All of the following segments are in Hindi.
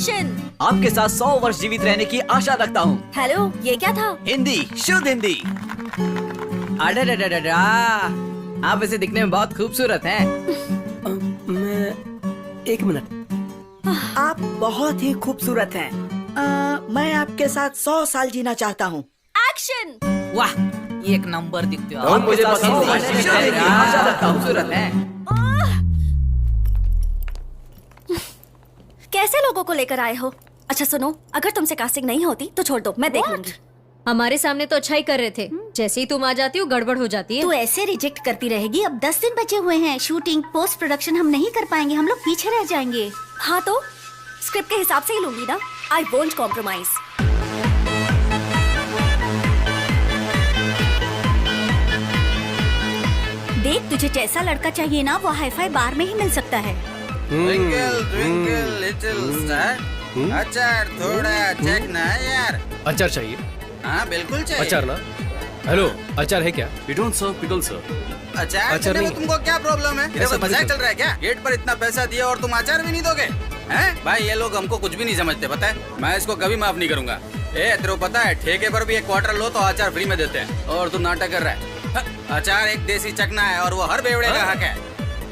एक्शन। आपके साथ 100 वर्ष जीवित रहने की आशा रखता हूँ। हेलो, ये क्या था? हिंदी, शुद्ध हिंदी। अडडडडडा, आप वैसे दिखने में बहुत खूबसूरत हैं। एक मिनट, आप बहुत ही खूबसूरत हैं। मैं आपके साथ 100 साल जीना चाहता हूँ। एक्शन। वाह, एक नंबर दिखते हो। और मुझे आपके साथ पसंद 100 वर्ष है। जीवित रहने की आशा रखता हूँ। खूबसूरत हैं। कैसे लोगों को लेकर आए हो? अच्छा सुनो, अगर तुमसे कास्टिंग नहीं होती तो छोड़ दो, मैं देख लूंगी। हमारे सामने तो अच्छा ही कर रहे थे, जैसे ही तुम आ जाती हो गड़बड़ हो जाती है। तू ऐसे रिजेक्ट करती रहेगी। अब 10 दिन बचे हुए हैं। शूटिंग पोस्ट प्रोडक्शन हम नहीं कर पाएंगे, हम लोग पीछे रह जाएंगे। हाँ तो स्क्रिप्ट के हिसाब से ही लूंगी ना। I won't compromise. देख, तुझे जैसा लड़का चाहिए ना, वो हाईफाई बार में ही मिल सकता है। ट्विंकल ट्विंकल लिटिल स्टार, अचार थोड़ा चेक ना यार। अचार चाहिए? हाँ बिल्कुल चाहिए। अचार ना? हेलो, अचार है क्या? We don't serve pickles, sir. अचार अचार देने नहीं। को तुमको क्या प्रॉब्लम है? ऐसा मजाक बिल्कुल। चल रहा है क्या? गेट पर इतना पैसा दिया और तुम अचार भी नहीं दोगे? हैं? भाई ये लोग हमको कुछ भी नहीं समझते, पता है? मैं इसको कभी माफ नहीं करूंगा। तेरे को पता है, ठेके पर भी 1 क्वार्टर लो तो अचार फ्री में देते हैं, और तू नाटक कर रहा है। अचार एक देसी चखना है और वो हर बेवड़े का हक है।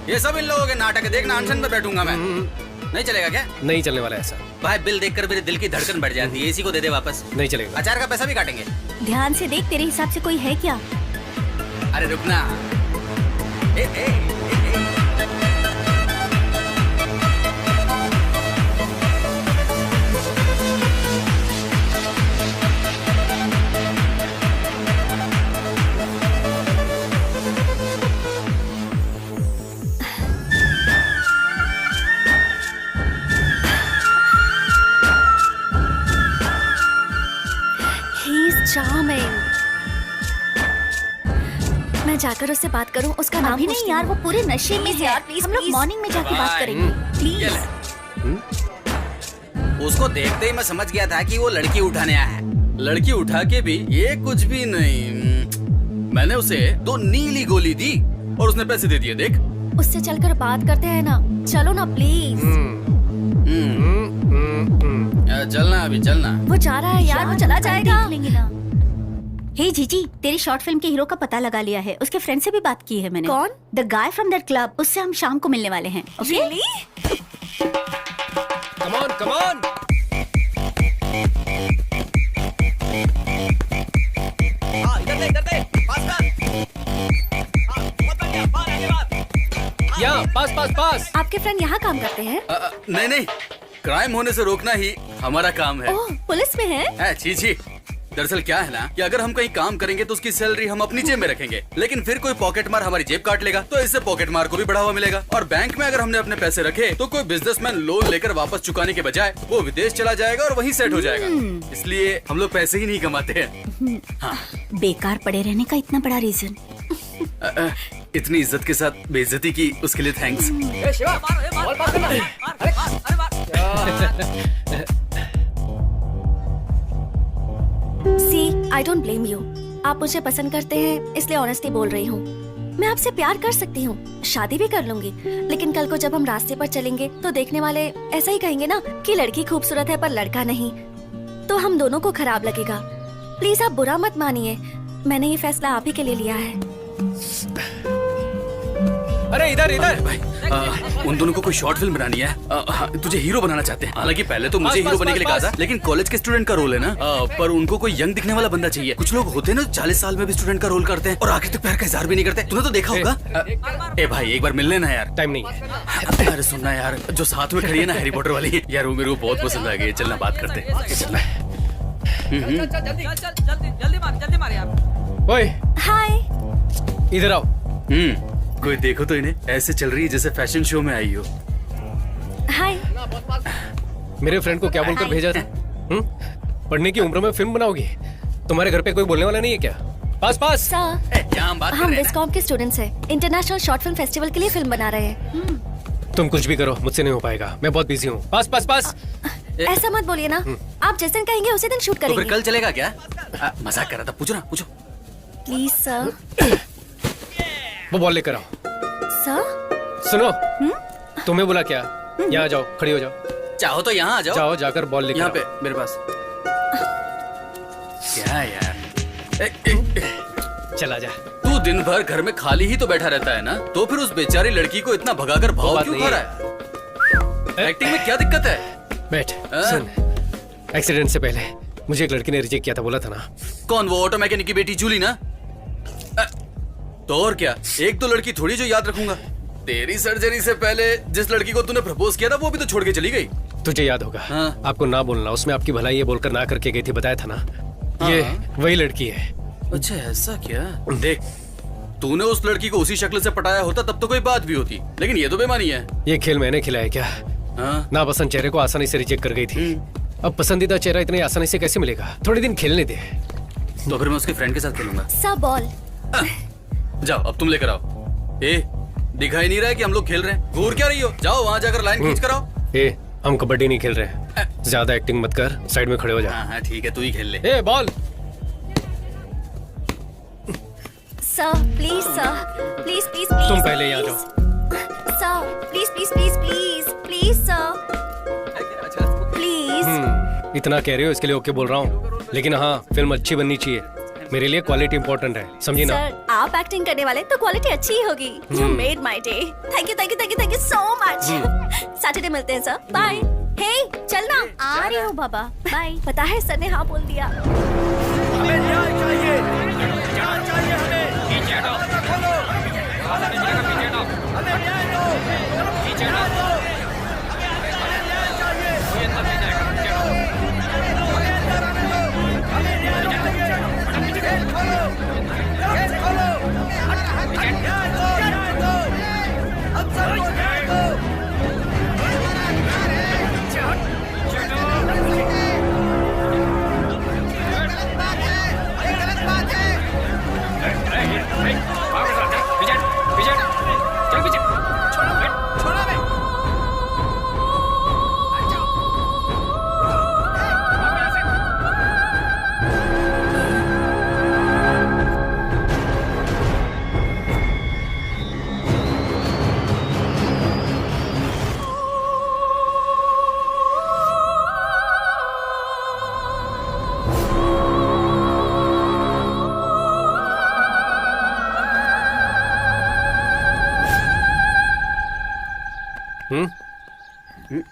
ये सब इन लोगों के नाटक है। देखना, अनशन पे बैठूंगा मैं। नहीं चलेगा क्या? नहीं चलने वाला ऐसा। भाई बिल देखकर मेरे दिल की धड़कन बढ़ जाती है। इसी को दे दे वापस। नहीं चलेगा। अचार का पैसा भी काटेंगे। ध्यान से देख, तेरे हिसाब से कोई है क्या? अरे रुकना। ए, ए, ए, ए। He is charming. मैं जाकर उससे बात करूं, उसका नाम अभी नहीं पूछती यार, हूँ। वो पूरे नशे में Please है। यार, please, हम लोग please। मॉर्निंग में जाके बात बाय। करेंगे। ये प्लीज। ले। उसको देखते ही मैं समझ गया था कि वो लड़की उठाने आया है। लड़की उठा के भी ये कुछ भी नहीं। मैंने उसे 2 नीली गोली दी और उसने पैसे दे दिए। देख, उससे चलकर बात करते हैं ना। चलो ना प्लीज। चलना अभी चलना। वो जा रहा है यार, वो चला जाएगा। देख लेंगे ना। हे जीजी, तेरी शॉर्ट फिल्म के हीरो का पता लगा लिया है। उसके फ्रेंड से भी बात की है मैंने। कौन? The guy from that club. उससे हम शाम को मिलने वाले हैं। Okay? Really? Come on, come on. इधर दे, पास कर। बाहर आगे बाहर। यहाँ, पास पास पास। आपके फ्रेंड यहाँ काम करते हैं? नहीं नहीं, क्राइम होने से रोकना ही हमारा काम है। ओह, पुलिस में है? छी छी। दरअसल क्या है ना कि अगर हम कहीं काम करेंगे तो उसकी सैलरी हम अपनी जेब में रखेंगे, लेकिन फिर कोई पॉकेट मार हमारी जेब काट लेगा, तो इससे पॉकेट मार को भी बढ़ावा मिलेगा। और बैंक में अगर हमने अपने पैसे रखे तो कोई बिजनेसमैन लोन लेकर वापस चुकाने के बजाय वो विदेश चला जाएगा और वहीं सेट हो जाएगा। इसलिए हम लोग पैसे ही नहीं कमाते हैं। हाँ। बेकार पड़े रहने का इतना बड़ा रीजन। इतनी इज्जत के साथ बेइज्जती की उसके लिए thanks. See, I don't blame you. आप मुझे पसंद करते हैं इसलिए ऑनेस्टली बोल रही हूँ। मैं आपसे प्यार कर सकती हूँ, शादी भी कर लूंगी, लेकिन कल को जब हम रास्ते पर चलेंगे तो देखने वाले ऐसा ही कहेंगे ना कि लड़की खूबसूरत है पर लड़का नहीं, तो हम दोनों को खराब लगेगा। प्लीज आप बुरा मत मानिए, मैंने ये फैसला आप ही के लिए लिया है। अरे इधर इधर। भाई, उन दोनों को कोई शॉर्ट फिल्म बनानी है। तुझे हीरो बनाना चाहते हैं। हालांकि पहले तो मुझे बस, हीरो बस, बनने के लिए कहा बस, था, लेकिन कॉलेज के स्टूडेंट का रोल है ना। पर उनको कोई यंग दिखने वाला बंदा चाहिए। कुछ लोग होते हैं ना 40 साल में भी स्टूडेंट का रोल करते हैं और आखिर तक प्यार का इजहार भी नहीं करते। तूने तो देखा होगा। ए भाई, एक बार मिल लेना यार। टाइम नहीं है। अरे सुनना यार, जो साथ में खड़ी है ना हैरी पॉटर वाली, यार वो मेरे को बहुत पसंद आ गई। चलना बात करते हैं। ओए, हाय। इधर आओ। कोई देखो तो इन्हें, ऐसे चल रही है जैसे फैशन शो में आई हो। हाय। मेरे फ्रेंड को क्या बोलकर भेजा था? पढ़ने की उम्र में फिल्म बनाओगी? तुम्हारे घर पे कोई बोलने वाला नहीं है क्या? पास पास। सर, क्या हम बात कर हम रहे हैं? विस्कॉम के स्टूडेंट्स हैं। इंटरनेशनल शॉर्ट फिल्म फेस्टिवल के लिए फिल्म बना रहे हैं। तुम कुछ भी करो, मुझसे नहीं हो पाएगा। मैं बहुत बिजी हूँ। पास पास पास। ऐसा मत बोलिए ना, आप जिस दिन कहेंगे उसी दिन शूट तो फिर करेंगे। कल चलेगा क्या? मजाक कर रहा था। पूछो ना, पूछो। Please sir. वो बॉल लेकर आओ। सर? सुनो, तुम्हें बोला क्या? यहाँ जाओ, खड़ी हो जाओ। चाहो तो यहाँ आ जाओ। जाओ जाकर बॉल लेकर यहाँ आओ। पे मेरे पास। क्या यार, चला जा। तू दिन भर घर में खाली ही तो बैठा रहता है ना, तो फिर उस बेचारी लड़की को इतना भगाकर भाव बात क्यों नहीं खा रहा है? एक्टिंग में क्या दिक्कत है? बैठ। हाँ? सुन, एक्सीडेंट से पहले मुझे एक लड़की ने रिजेक्ट किया था, बोला था ना। कौन, वो ऑटो मैकेनिक की बेटी जूली ना? तो और क्या, एक दो लड़की थोड़ी जो याद रखूंगा। तेरी सर्जरी से पहले जिस लड़की को तूने प्रपोज किया था वो भी तो छोड़ के चली गई। तुझे याद होगा। हाँ। आपको ना बोलना, उसमें आपकी भलाई है बोलकर ना करके गई थी, बताया था ना। ये वही लड़की है। अच्छा ऐसा क्या? देख, तूने उस लड़की को उसी शक्ल से पटाया होता तब तो कोई बात भी होती, लेकिन ये तो बेमानी है। ये खेल मैंने खिलाया क्या? हाँ? नापसंद चेहरे को आसानी से रिजेक्ट कर गई थी। अब पसंदीदा चेहरा इतनी आसानी से कैसे मिलेगा? थोड़े दिन खेलने दे। तो फिर मैं उसके फ्रेंड के साथ खेलूंगा। Sir ball. जाओ, अब तुम लेकर आओ। ए, दिखाई नहीं रहा है कि हम लोग खेल रहे हैं? घूर क्या रही हो? जाओ वहाँ जाकर लाइन खींच कर आओ। ए, हम कबड्डी नहीं खेल रहे हैं। ज्यादा एक्टिंग मत कर, साइड में खड़े हो जा। हाँ ठीक है, तू ही खेल ले। ए, ball. Sir please sir, please please please. तुम पहले यहाँ जाओ। Sir please please please please please sir please. इतना कह रहे हो इसके लिए ओके बोल रहा हूँ, लेकिन हाँ फिल्म अच्छी बननी चाहिए। मेरे लिए क्वालिटी इंपॉर्टेंट है, समझी ना? सर आप एक्टिंग करने वाले तो क्वालिटी अच्छी ही होगी। You made my day. Thank you thank you thank you thank you so much. Saturday मिलते हैं सर, बाय। हे चलना। आ रही हूँ बाबा, बाय। पता है सर ने हाँ बोल दिया। हमें न्याय चाहिए, न्याय चाहिए हमें। हमें न्याय दो।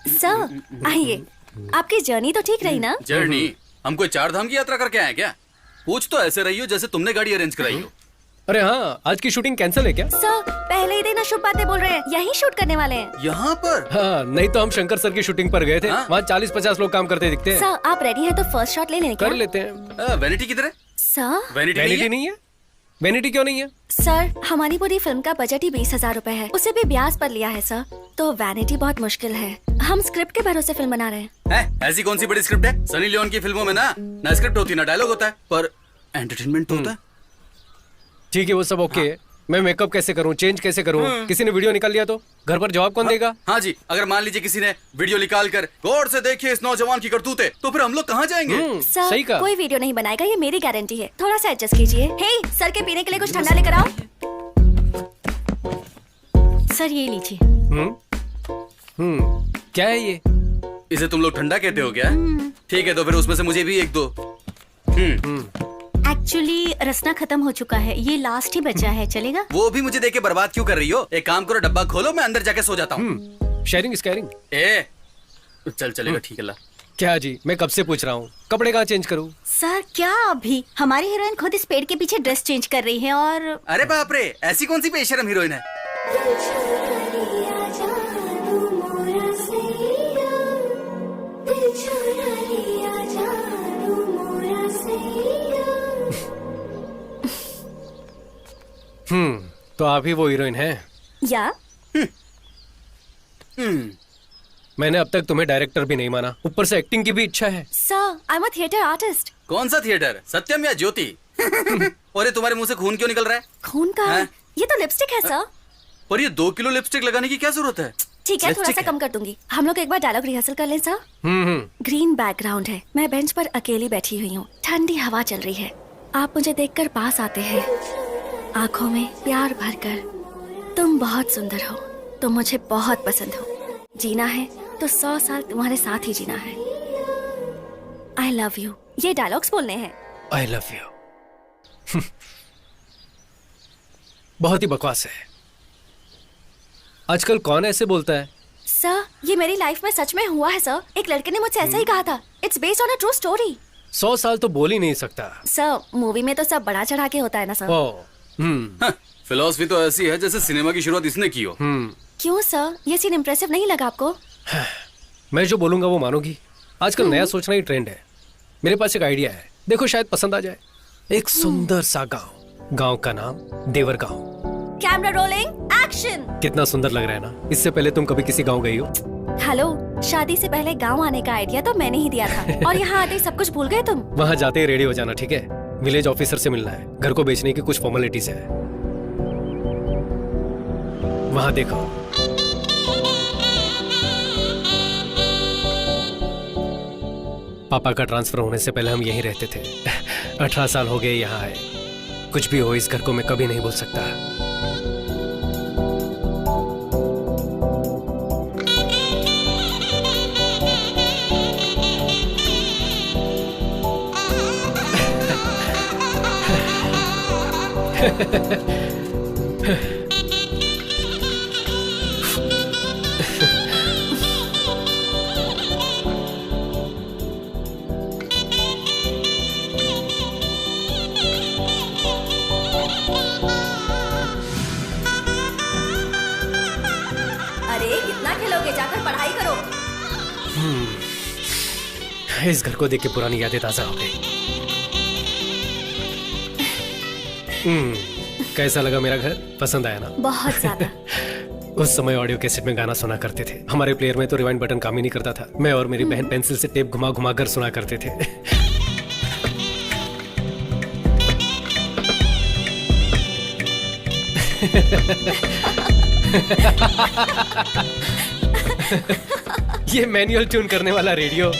सर आइए। आपकी जर्नी तो ठीक रही ना? जर्नी? हम कोई 4 धाम की यात्रा करके आए क्या? पूछ तो ऐसे रही हो जैसे तुमने गाड़ी अरेंज कराई हो। अरे हाँ, आज की शूटिंग कैंसिल है क्या? सर पहले ही दिन शुभ बातें बोल रहे हैं, यही शूट करने वाले हैं। यहाँ पर? हाँ, नहीं तो हम शंकर सर की शूटिंग पर गए थे। हाँ? वहाँ 40-50 लोग काम करते दिखते हैं। सर आप रेडी हैं तो फर्स्ट शॉट ले लें क्या? कर लेते हैं। वैनिटी किधर है? सर वैनिटी वैनिटी नहीं है? वैनिटी क्यों नहीं है? सर हमारी पूरी फिल्म का बजट ही 20,000 रुपए है, उसे भी ब्याज पर लिया है सर, तो वैनिटी बहुत मुश्किल है। हम स्क्रिप्ट के भरोसे फिल्म बना रहे हैं। ऐसी कौन सी बड़ी स्क्रिप्ट है? सनी लियोन की फिल्मों में ना स्क्रिप्ट होती ना डायलॉग होता है, पर एंटरटेनमेंट तो होता है। ठीक है, वो सब ओके है। मैं मेकअप कैसे करूं, चेंज कैसे करूं? किसी ने वीडियो निकाल लिया तो घर पर जवाब कौन देगा? हाँ जी, अगर मान लीजिए किसी ने वीडियो निकाल कर गौर से देखिए इस नौजवान की करतूतें, तो फिर हम लोग कहाँ जाएंगे? सर सही कहा। कोई वीडियो नहीं बनाएगा, ये मेरी गारंटी है। थोड़ा सा एडजस्ट कीजिए। हे सर के पीने के लिए कुछ ठंडा लेकर आओ। सर ये लीजिए। क्या है ये? इसे तुम लोग ठंडा कहते हो क्या? ठीक है, तो फिर उसमें से मुझे भी एक दो। एक्चुअली रसना खत्म हो चुका है, ये लास्ट ही बचा है, चलेगा? वो भी मुझे देके बर्बाद क्यों कर रही हो? एक काम करो, डब्बा खोलो, मैं अंदर जाके सो जाता हूँ। Sharing is caring. चल चलेगा, ठीक है ला। क्या जी, मैं कब से पूछ रहा हूँ, कपड़े कहाँ चेंज करूँ? सर क्या अभी हमारी हीरोइन खुद इस पेड़ के पीछे ड्रेस चेंज कर रही है और अरे बाप रे, ऐसी कौन सी बेशरम हीरोइन है? तो आप ही वो हीरोइन हैं? या मैंने अब तक तुम्हें डायरेक्टर भी नहीं माना, ऊपर से एक्टिंग की भी इच्छा है। Sir I am a theatre artist. कौन सा थिएटर, सत्यम या ज्योति? और ये तुम्हारे मुंह से खून क्यों निकल रहा है? खून का है? हाँ? ये तो लिपस्टिक है सर। पर ये 2 किलो लिपस्टिक लगाने की क्या जरूरत है? ठीक है, थोड़ा सा लिपस्टिक कम कर दूंगी। हम लोग एक बार डायलॉग रिहर्सल कर लें सर। ग्रीन बैकग्राउंड है, मैं बेंच पर अकेली बैठी हुई हूँ, ठंडी हवा चल रही है, आप मुझे देखकर पास आते हैं, आंखों में प्यार भरकर। तुम बहुत सुंदर हो, तुम मुझे बहुत पसंद हो, जीना है तो 100 साल तुम्हारे साथ ही जीना है। आई लव यू, ये डायलॉग्स बोलने हैं। I love you. बहुत ही बकवास है। आजकल कौन ऐसे बोलता है? सर, ये मेरी लाइफ में सच में हुआ है सर। एक लड़के ने मुझसे ऐसा ही कहा था। It's based on a true story. 100 साल तो बोल ही नहीं सकता। सर, मूवी में तो सब बड़ा चढ़ा के होता है ना सर। ओ, फिलॉसफी तो ऐसी है जैसे सिनेमा की शुरुआत इसने की हो। क्यों सर, ये सीन इम्प्रेसिव नहीं लगा आपको? मैं जो बोलूंगा वो मानोगी? आजकल नया सोचना ही ट्रेंड है। मेरे पास एक आइडिया है, देखो शायद पसंद आ जाए। एक सुंदर सा गांव, गांव का नाम देवर गांव। Camera rolling, action. कितना सुंदर लग रहा है ना? इससे पहले तुम कभी किसी गांव गई हो? हेलो, शादी से पहले गांव आने का आइडिया तो मैंने ही दिया था और यहाँ आते ही सब कुछ भूल गए तुम। वहां जाते ही रेडी हो जाना, ठीक है? विलेज ऑफिसर से मिलना है, घर को बेचने की कुछ फॉर्मेलिटीज है। वहां देखो। पापा का ट्रांसफर होने से पहले हम यहीं रहते थे। 18 साल हो गए यहाँ आए। कुछ भी हो, इस घर को मैं कभी नहीं भूल सकता। अरे कितना खेलोगे, जाकर पढ़ाई करो। इस घर को देख के पुरानी यादें ताजा हो गई। कैसा लगा मेरा घर? पसंद आया ना? बहुत ज्यादा। उस समय ऑडियो कैसेट में गाना सुना करते थे। हमारे प्लेयर में तो रिवाइंड बटन काम ही नहीं करता था। मैं और मेरी बहन पेंसिल से टेप घुमा घुमा कर सुना करते थे। ये मैनुअल ट्यून करने वाला रेडियो।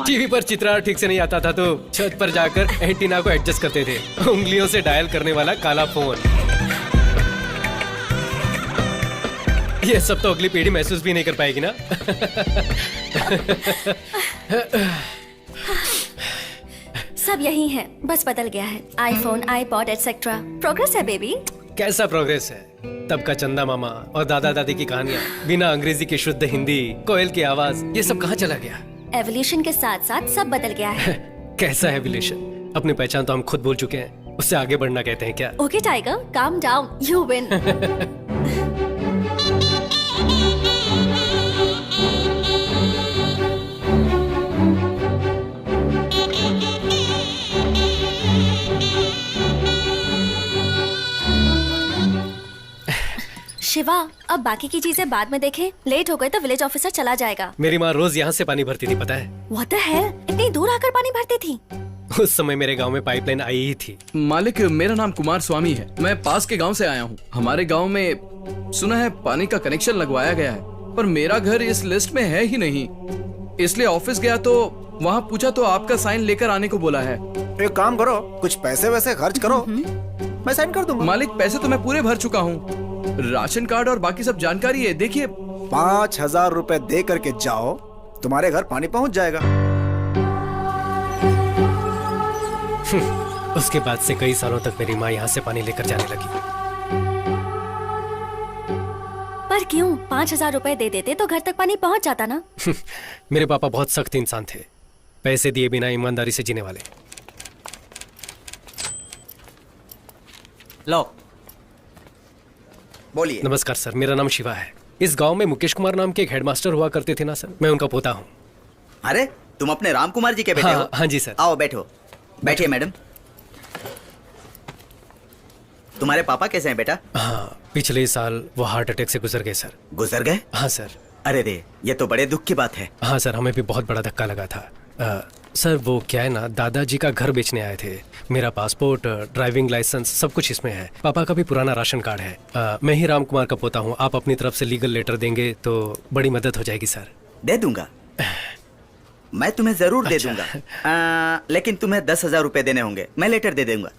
टीवी पर चित्रण ठीक से नहीं आता था तो छत पर जाकर एंटीना को एडजस्ट करते थे। उंगलियों से डायल करने वाला काला फोन। ये सब तो अगली पीढ़ी महसूस भी नहीं कर पाएगी ना। सब यही है, बस बदल गया है। IPhone, iPod etcetera. प्रोग्रेस है बेबी। कैसा प्रोग्रेस है? तब का चंदा मामा और दादा दादी की कहानियां, बिना अंग्रेजी की शुद्ध हिंदी, कोयल की आवाज, ये सब कहाँ चला गया? एवोल्यूशन के साथ साथ सब बदल गया है। कैसा एवोल्यूशन? अपनी पहचान तो हम खुद भूल चुके हैं, उससे आगे बढ़ना कहते हैं क्या? Okay tiger, calm down, you win. Shiva, अब बाकी की चीजें बाद में देखें। लेट हो गए तो विलेज ऑफिसर चला जाएगा। मेरी माँ रोज यहाँ से पानी भरती थी, पता है? What the hell? इतनी दूर आकर पानी भरती थी? उस समय मेरे गांव में पाइपलाइन आई ही थी। मालिक, मेरा नाम कुमार स्वामी है। मैं पास के गांव से आया हूँ। हमारे गांव में सुना है पानी का कनेक्शन लगवाया गया है, पर मेरा घर इस लिस्ट में है ही नहीं। इसलिए ऑफिस गया तो वहाँ पूछा तो आपका साइन लेकर आने को बोला है। एक काम करो, कुछ पैसे वैसे खर्च करो, मैं साइन कर दूंगा। मालिक, पैसे तो मैं पूरे भर चुका हूँ। राशन कार्ड और बाकी सब जानकारी है, देखिए। 5,000 रुपए दे करके जाओ, तुम्हारे घर पानी पहुंच जाएगा। उसके बाद से कई सालों तक मेरी माँ यहाँ से पानी लेकर जाने लगी। पर क्यों? 5,000 रुपए दे देते तो घर तक पानी पहुंच जाता ना। मेरे पापा बहुत सख्त इंसान थे, पैसे दिए बिना ईमानदारी से जीने वाले। लो। बोलिए। नमस्कार सर, मेरा नाम शिवा है। इस गांव में मुकेश कुमार नाम के एक हेडमास्टर हुआ करते थे ना सर, मैं उनका पोता हूँ। अरे, तुम अपने राम कुमार जी के बेटे हो? हाँ जी सर। आओ बैठो। बैठिए मैडम। तुम्हारे पापा कैसे हैं बेटा? हाँ, पिछले साल वो हार्ट अटैक से गुजर गए सर। गुजर गए? हाँ सर। अरे रे, ये तो बड़े दुख की बात है। हाँ सर, हमें भी बहुत बड़ा धक्का लगा था। सर वो क्या है ना, दादाजी का घर बेचने आए थे। मेरा पासपोर्ट, ड्राइविंग लाइसेंस सब कुछ इसमें है। पापा का भी पुराना राशन कार्ड है। मैं ही राम कुमार का पोता हूँ। आप अपनी तरफ से लीगल लेटर देंगे तो बड़ी मदद हो जाएगी सर। दे दूंगा, मैं तुम्हें जरूर दे दूंगा। लेकिन तुम्हें 10,000 रुपए देने होंगे। मैं लेटर दे दूंगा।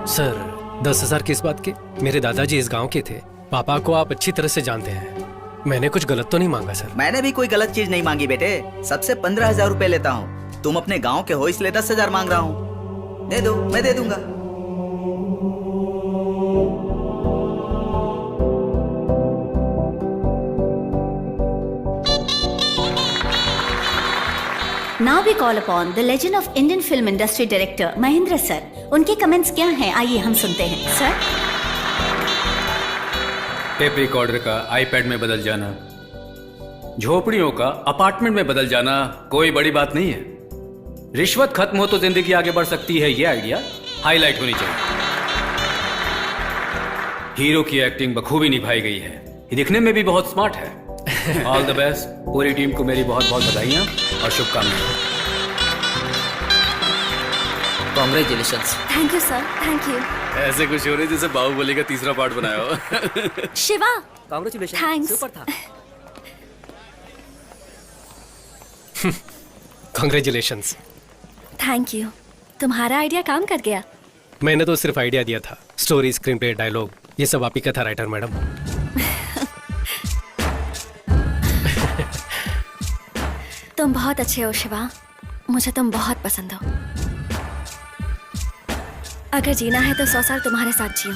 सर 10,000 किस बात के? मेरे दादाजी इस गांव के थे, पापा को आप अच्छी तरह से जानते हैं, मैंने कुछ गलत तो नहीं मांगा सर। मैंने भी कोई गलत चीज नहीं मांगी बेटे। सबसे 15,000 रुपए लेता हूँ। तुम अपने गांव के हो इसलिए 10,000 मांग रहा हूँ। दे दो, मैं दे दूंगा। Now we call upon the legend of Indian film industry director Mahendra sir. उनके कमेंट्स क्या हैं, आइए हम सुनते हैं। सर, टेप रिकॉर्डर का आईपैड में बदल जाना, झोपड़ियों का अपार्टमेंट में बदल जाना कोई बड़ी बात नहीं है। रिश्वत खत्म हो तो जिंदगी आगे बढ़ सकती है, ये आइडिया हाईलाइट होनी चाहिए। हीरो की एक्टिंग बखूबी निभाई गई है, ये दिखने में भी बहुत स्मार्ट है। All the best. पूरी टीम को मेरी बहुत बहुत बधाइयां और शुभकामनाएं। Congratulations. Thank you sir, thank you. ऐसे कुछ हो रही जैसे बाहुबली का तीसरा पार्ट बनाया हो। Shiva, congratulation, thanks. सुपर था। कांग्रेचुलेशंस। थैंक यू, तुम्हारा आइडिया काम कर गया। मैंने तो सिर्फ आइडिया दिया था, स्टोरी, स्क्रीन प्ले, डायलॉग ये सब आप ही का था राइटर मैडम। तुम बहुत अच्छे हो शिवा, मुझे तुम बहुत पसंद हो। अगर जीना है तो 100 साल तुम्हारे साथ जियो।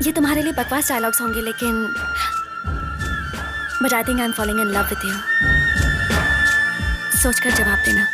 ये तुम्हारे लिए बकवास डायलॉग्स होंगे, लेकिन but I think I am falling in love with you. सोचकर जवाब देना।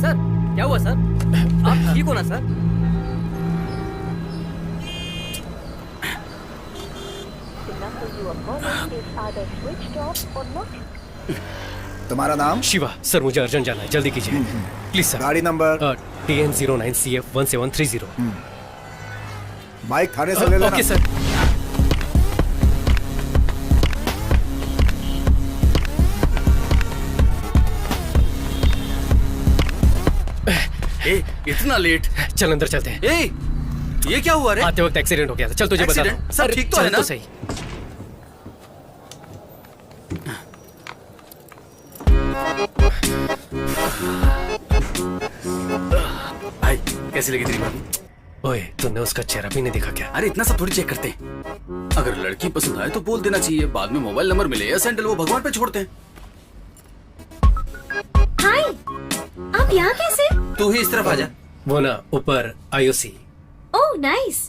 सर, क्या हुआ सर? आप ठीक हो ना सर? तुम्हारा नाम? शिवा। सर मुझे अर्जेंट जाना है, जल्दी कीजिए प्लीज सर। गाड़ी नंबर? TN09CF1730। बाइक थाने से ले लेना। Okay sir. ए, इतना लेट? चल अंदर चलते हैं। ए, ये क्या हुआ रे? आते वक्त एक्सीडेंट हो गया था। चल तुझे बता एक्सीडेंट? सब ठीक तो है ना? तो सही। भाई कैसी लगी तेरी भाभी? ओए, तूने उसका चेहरा भी नहीं देखा क्या? अरे इतना सब थोड़ी चेक करते हैं। अगर लड़की पसंद आए तो बोल देना चाहिए, बाद में मोबाइल नंबर मिले या सैंडल वो भगवान पे छोड़ते हैं। हाय, आप यहाँ कैसे? तू ही इस तरफ आ जा। वो ना ऊपर IOC। Oh nice.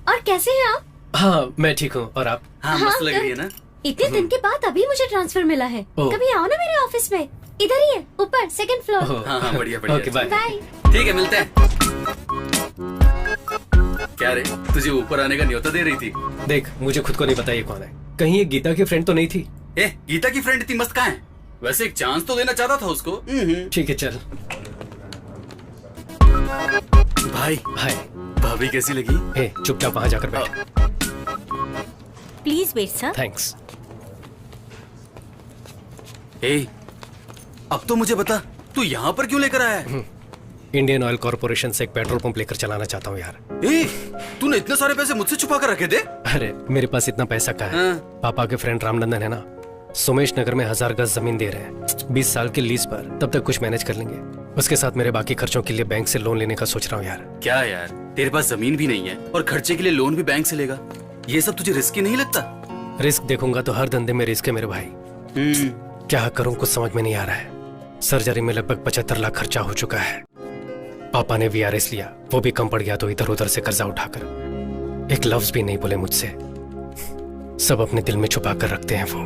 और कैसे हैं आप? हाँ मैं ठीक हूँ, और आप? हाँ मस्त लग रही है ना? इतने दिन के बाद अभी मुझे ट्रांसफर मिला है। ओह। कभी आओ ना मेरे ऑफिस में, इधर ही है, ऊपर 2nd फ्लोर। ओह, हाँ हाँ बढ़िया बढ़िया। Okay bye. बाय। ठीक है मिलते हैं। क्या रे, तुझे ऊपर आने का न्योता दे रही थी? देख, मुझे खुद को नहीं पता ये कौन है। कहीं ये गीता की फ्रेंड तो नहीं थी? ए, गीता की फ्रेंड इतनी मस्त कहाँ है? वैसे एक चांस तो देना चाहता था उसको। ठीक है चल। भाई हाय। भाभी कैसी लगी? ए, चुपचाप वहां जाकर बैठ। Please wait sir. थैंक्स। ए, अब तो मुझे बता, तू यहाँ पर क्यों लेकर आया है? इंडियन ऑयल कॉर्पोरेशन से एक पेट्रोल पंप लेकर चलाना चाहता हूँ यार। ए, तूने इतने सारे पैसे मुझसे छुपा कर रखे थे? अरे मेरे पास इतना पैसा कहाँ है? हाँ। पापा के फ्रेंड रामनंदन है ना, सोमेश नगर में 1000 गज जमीन दे रहे हैं 20 साल की लीज पर। तब तक कुछ मैनेज कर लेंगे। उसके साथ मेरे बाकी खर्चों के लिए बैंक से लोन लेने का सोच रहा हूँ यार। क्या यार, तेरे पास जमीन भी नहीं है और खर्चे के लिए लोन भी बैंक से लेगा? ये सब तुझे रिस्की नहीं लगता? रिस्क देखूंगा तो हर धंधे में रिस्क है मेरे भाई। क्या करूं कुछ समझ में नहीं आ रहा है। सर्जरी में लगभग 75 लाख खर्चा हो चुका है। पापा ने VRS लिया, वो भी कम पड़ गया तो इधर उधर से कर्जा उठाकर। एक लफ्ज भी नहीं बोले मुझसे। सब अपने दिल में छुपा कर रखते हैं वो।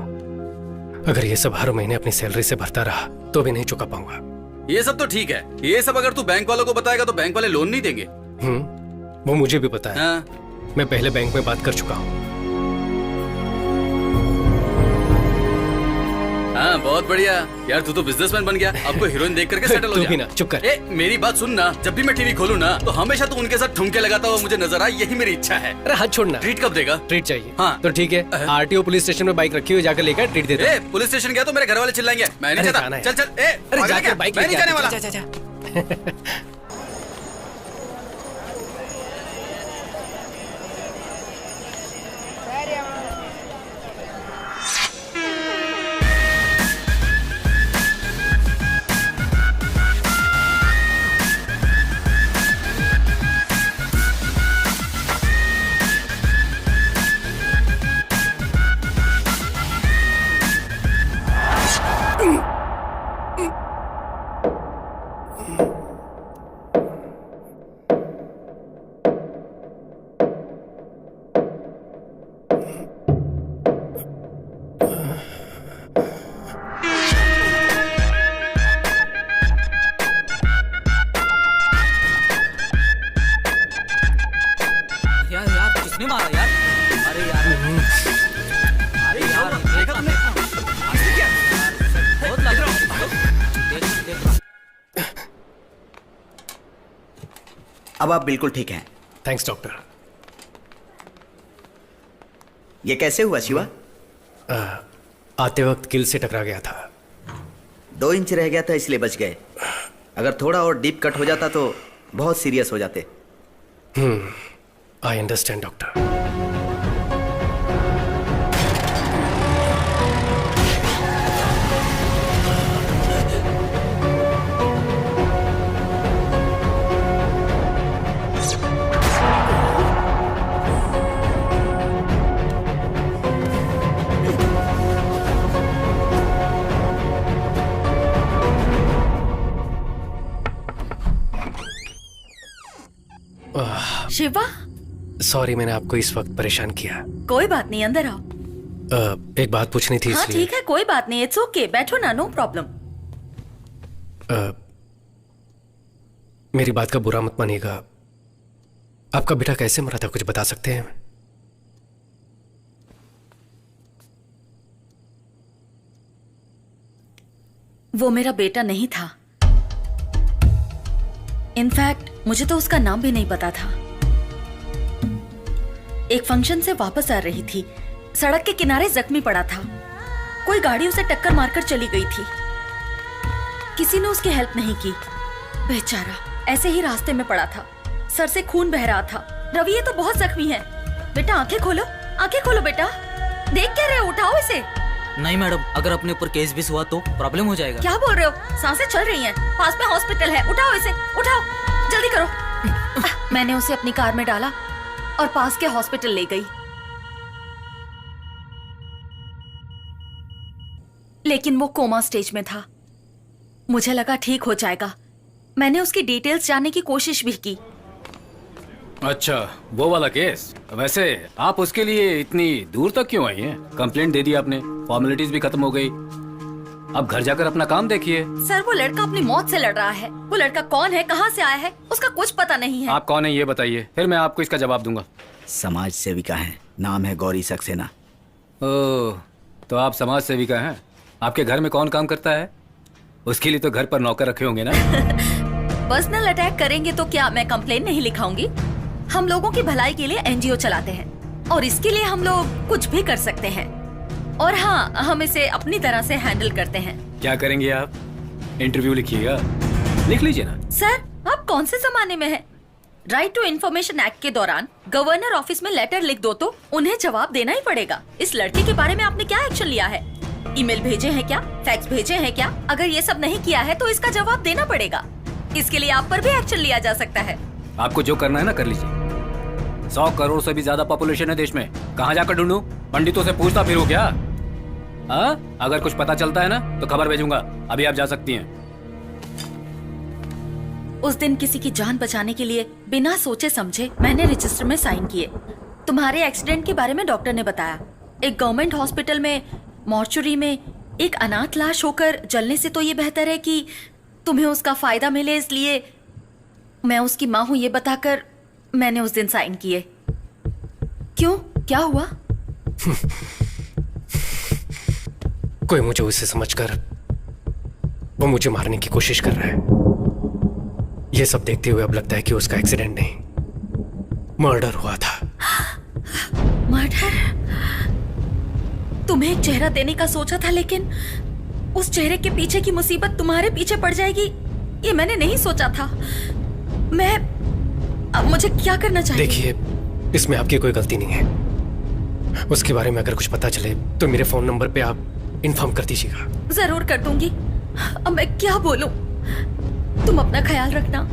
अगर ये सब हर महीने अपनी सैलरी से भरता रहा तो भी नहीं चुका पाऊंगा। ये सब तो ठीक है, ये सब अगर तू बैंक वालों को बताएगा तो बैंक वाले लोन नहीं देंगे। वो मुझे भी पता है। हाँ मैं पहले बैंक में बात कर चुका हूँ। हाँ, बहुत बढ़िया यार, तू तो बिजनेसमैन बन गया। अब कोई हीरोइन देख करके सेटल हो तू जा। भी ना, चुप कर। ए, मेरी बात सुन ना, जब भी मैं टीवी खोलूं ना तो हमेशा तू उनके साथ ठुमके लगाता हुआ मुझे नजर आए, यही मेरी इच्छा है। अरे हाथ छोड़ना। ट्रीट कब देगा? ट्रीट चाहिए। हाँ। तो ठीक है, आरटीओ पुलिस स्टेशन में बाइक रखी हुई, जाकर लेकर ट्रीट देता हूँ। ए, पुलिस स्टेशन गया तो मेरे घर वाले चिल्लाएंगे। मैं नहीं अरे जाता। जाना है। चल चल। ए, अरे पागल है जाकर क्या? बाइक मैं नहीं लेके जाने आ, वाला। जा, जा, जा। यार यार किसने मारा यार? अरे यार, अरे यार, देखा तुमने? बहुत लग रहा है। देख। अब आप बिल्कुल ठीक हैं। Thanks doctor. ये कैसे हुआ शिवा? आते वक्त किल से टकरा गया था। 2 इंच रह गया था इसलिए बच गए। अगर थोड़ा और डीप कट हो जाता तो बहुत सीरियस हो जाते। I understand doctor. Shiva, sorry, मैंने आपको इस वक्त परेशान किया। कोई बात नहीं, अंदर आओ। एक बात पूछनी थी हाँ इसलिए। ठीक है, कोई बात नहीं, इट्स ओके, बैठो ना, नो प्रॉब्लम। मेरी बात का बुरा मत मानिएगा, आपका बेटा कैसे मरा था, कुछ बता सकते हैं? वो मेरा बेटा नहीं था। इनफैक्ट मुझे तो उसका नाम भी नहीं पता था। एक फंक्शन से वापस आ रही थी, सड़क के किनारे जख्मी पड़ा था। कोई गाड़ी उसे टक्कर मारकर चली गई थी। किसी ने उसकी हेल्प नहीं की। बेचारा ऐसे ही रास्ते में पड़ा था, सर से खून बह रहा था। रवि, ये तो बहुत जख्मी है। बेटा आंखें खोलो बेटा। देख क्या रहे हो, उठाओ इसे। नहीं मैडम, अगर अपने ऊपर केस भी हुआ तो प्रॉब्लम हो जाएगा। क्या बोल रहे हो? सांसें चल रही हैं, पास में हॉस्पिटल है, उठाओ इसे, उठाओ, जल्दी करो। मैंने उसे अपनी कार में डाला और पास के हॉस्पिटल ले गई। लेकिन वो कोमा स्टेज में था। मुझे लगा ठीक हो जाएगा। मैंने उसकी डिटेल्स जानने की कोशिश भी की। अच्छा, वो वाला केस। वैसे आप उसके लिए इतनी दूर तक क्यों आई हैं? कंप्लेंट दे दी आपने, फॉर्मेलिटीज भी खत्म हो गई। अब घर जाकर अपना काम देखिए। सर, वो लड़का अपनी मौत से लड़ रहा है। वो लड़का कौन है, कहाँ से आया है, उसका कुछ पता नहीं है। आप कौन है ये बताइए, फिर मैं आपको इसका जवाब दूंगा। समाज सेविका है, नाम है गौरी सक्सेना। ओह, तो आप समाज सेविका हैं। आपके घर में कौन काम करता है? उसके लिए तो घर पर नौकर रखे होंगे ना। पर्सनल अटैक करेंगे तो क्या मैं कंप्लेन नहीं लिखाऊंगी? हम लोगों की भलाई के लिए एनजीओ चलाते हैं और इसके लिए हम लोग कुछ भी कर सकते हैं। और हाँ, हम इसे अपनी तरह से हैंडल करते हैं। क्या करेंगे आप? इंटरव्यू लिखिएगा। लिख लीजिए ना। सर, आप कौन से जमाने में हैं? राइट टू इन्फॉर्मेशन एक्ट के दौरान गवर्नर ऑफिस में लेटर लिख दो तो उन्हें जवाब देना ही पड़ेगा। इस लड़के के बारे में आपने क्या एक्शन लिया है? ईमेल भेजे हैं क्या, फैक्स भेजे हैं क्या? अगर ये सब नहीं किया है तो इसका जवाब देना पड़ेगा। इसके लिए आप पर भी एक्शन लिया जा सकता है। आपको जो करना है ना कर लीजिए। 100 करोड़ से भी ज्यादा पॉपुलेशन है देश में, कहाँ जाकर ढूंढूं? पंडितों से पूछता फिरूं क्या? हाँ, अगर कुछ पता चलता है ना तो खबर भेजूंगा। अभी आप जा सकती हैं। उस दिन किसी की जान बचाने के लिए बिना सोचे समझे मैंने रजिस्टर में साइन किए। तुम्हारे एक्सीडेंट के बारे में डॉक्टर ने बताया। एक गवर्नमेंट हॉस्पिटल में मॉर्चुरी में एक अनाथ लाश होकर जलने से तो ये बेहतर है कि तुम्हें उसका फायदा मिले, इसलिए मैं उसकी माँ हूँ ये बताकर मैंने उस दिन साइन किए। क्यों, क्या हुआ? कोई मुझे उसे समझकर वो मुझे मारने की कोशिश कर रहा है। ये सब देखते हुए अब लगता है कि उसका एक्सीडेंट नहीं, मर्डर हुआ था। मर्डर? तुम्हें एक चेहरा देने का सोचा था, लेकिन उस चेहरे के पीछे की मुसीबत तुम्हारे पीछे पड़ जाएगी, ये मैंने नहीं सोचा था। अब मुझे क्या करना चाहिए? देखिए, इसमें आपकी कोई गलती नहीं है। उसके बारे में अगर कुछ पता चले तो मेरे फोन नंबर पे आप इन्फॉर्म कर दीजिएगा। जरूर कर दूंगी। अब मैं क्या बोलूं? तुम अपना ख्याल रखना।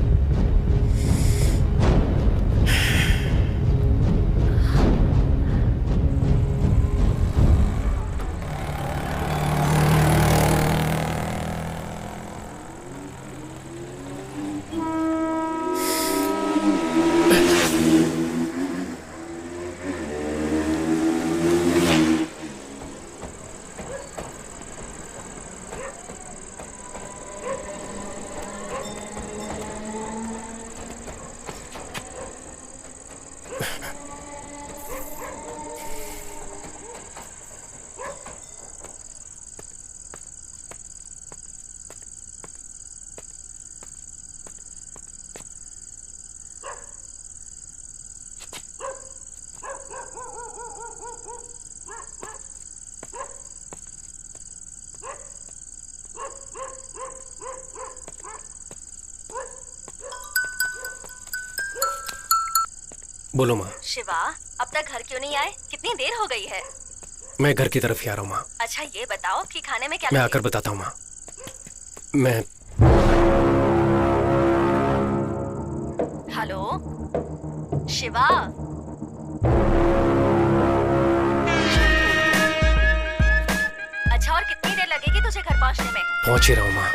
बोलो माँ। शिवा, अब तक घर क्यों नहीं आए? कितनी देर हो गई है? मैं घर की तरफ ही आ रहा हूँ माँ। अच्छा ये बताओ कि खाने में क्या मैं लगे? आकर बताता हूँ माँ। मैं हेलो शिवा, अच्छा और कितनी देर लगेगी तुझे घर पहुंचने में? पहुंच ही रहा हूँ माँ।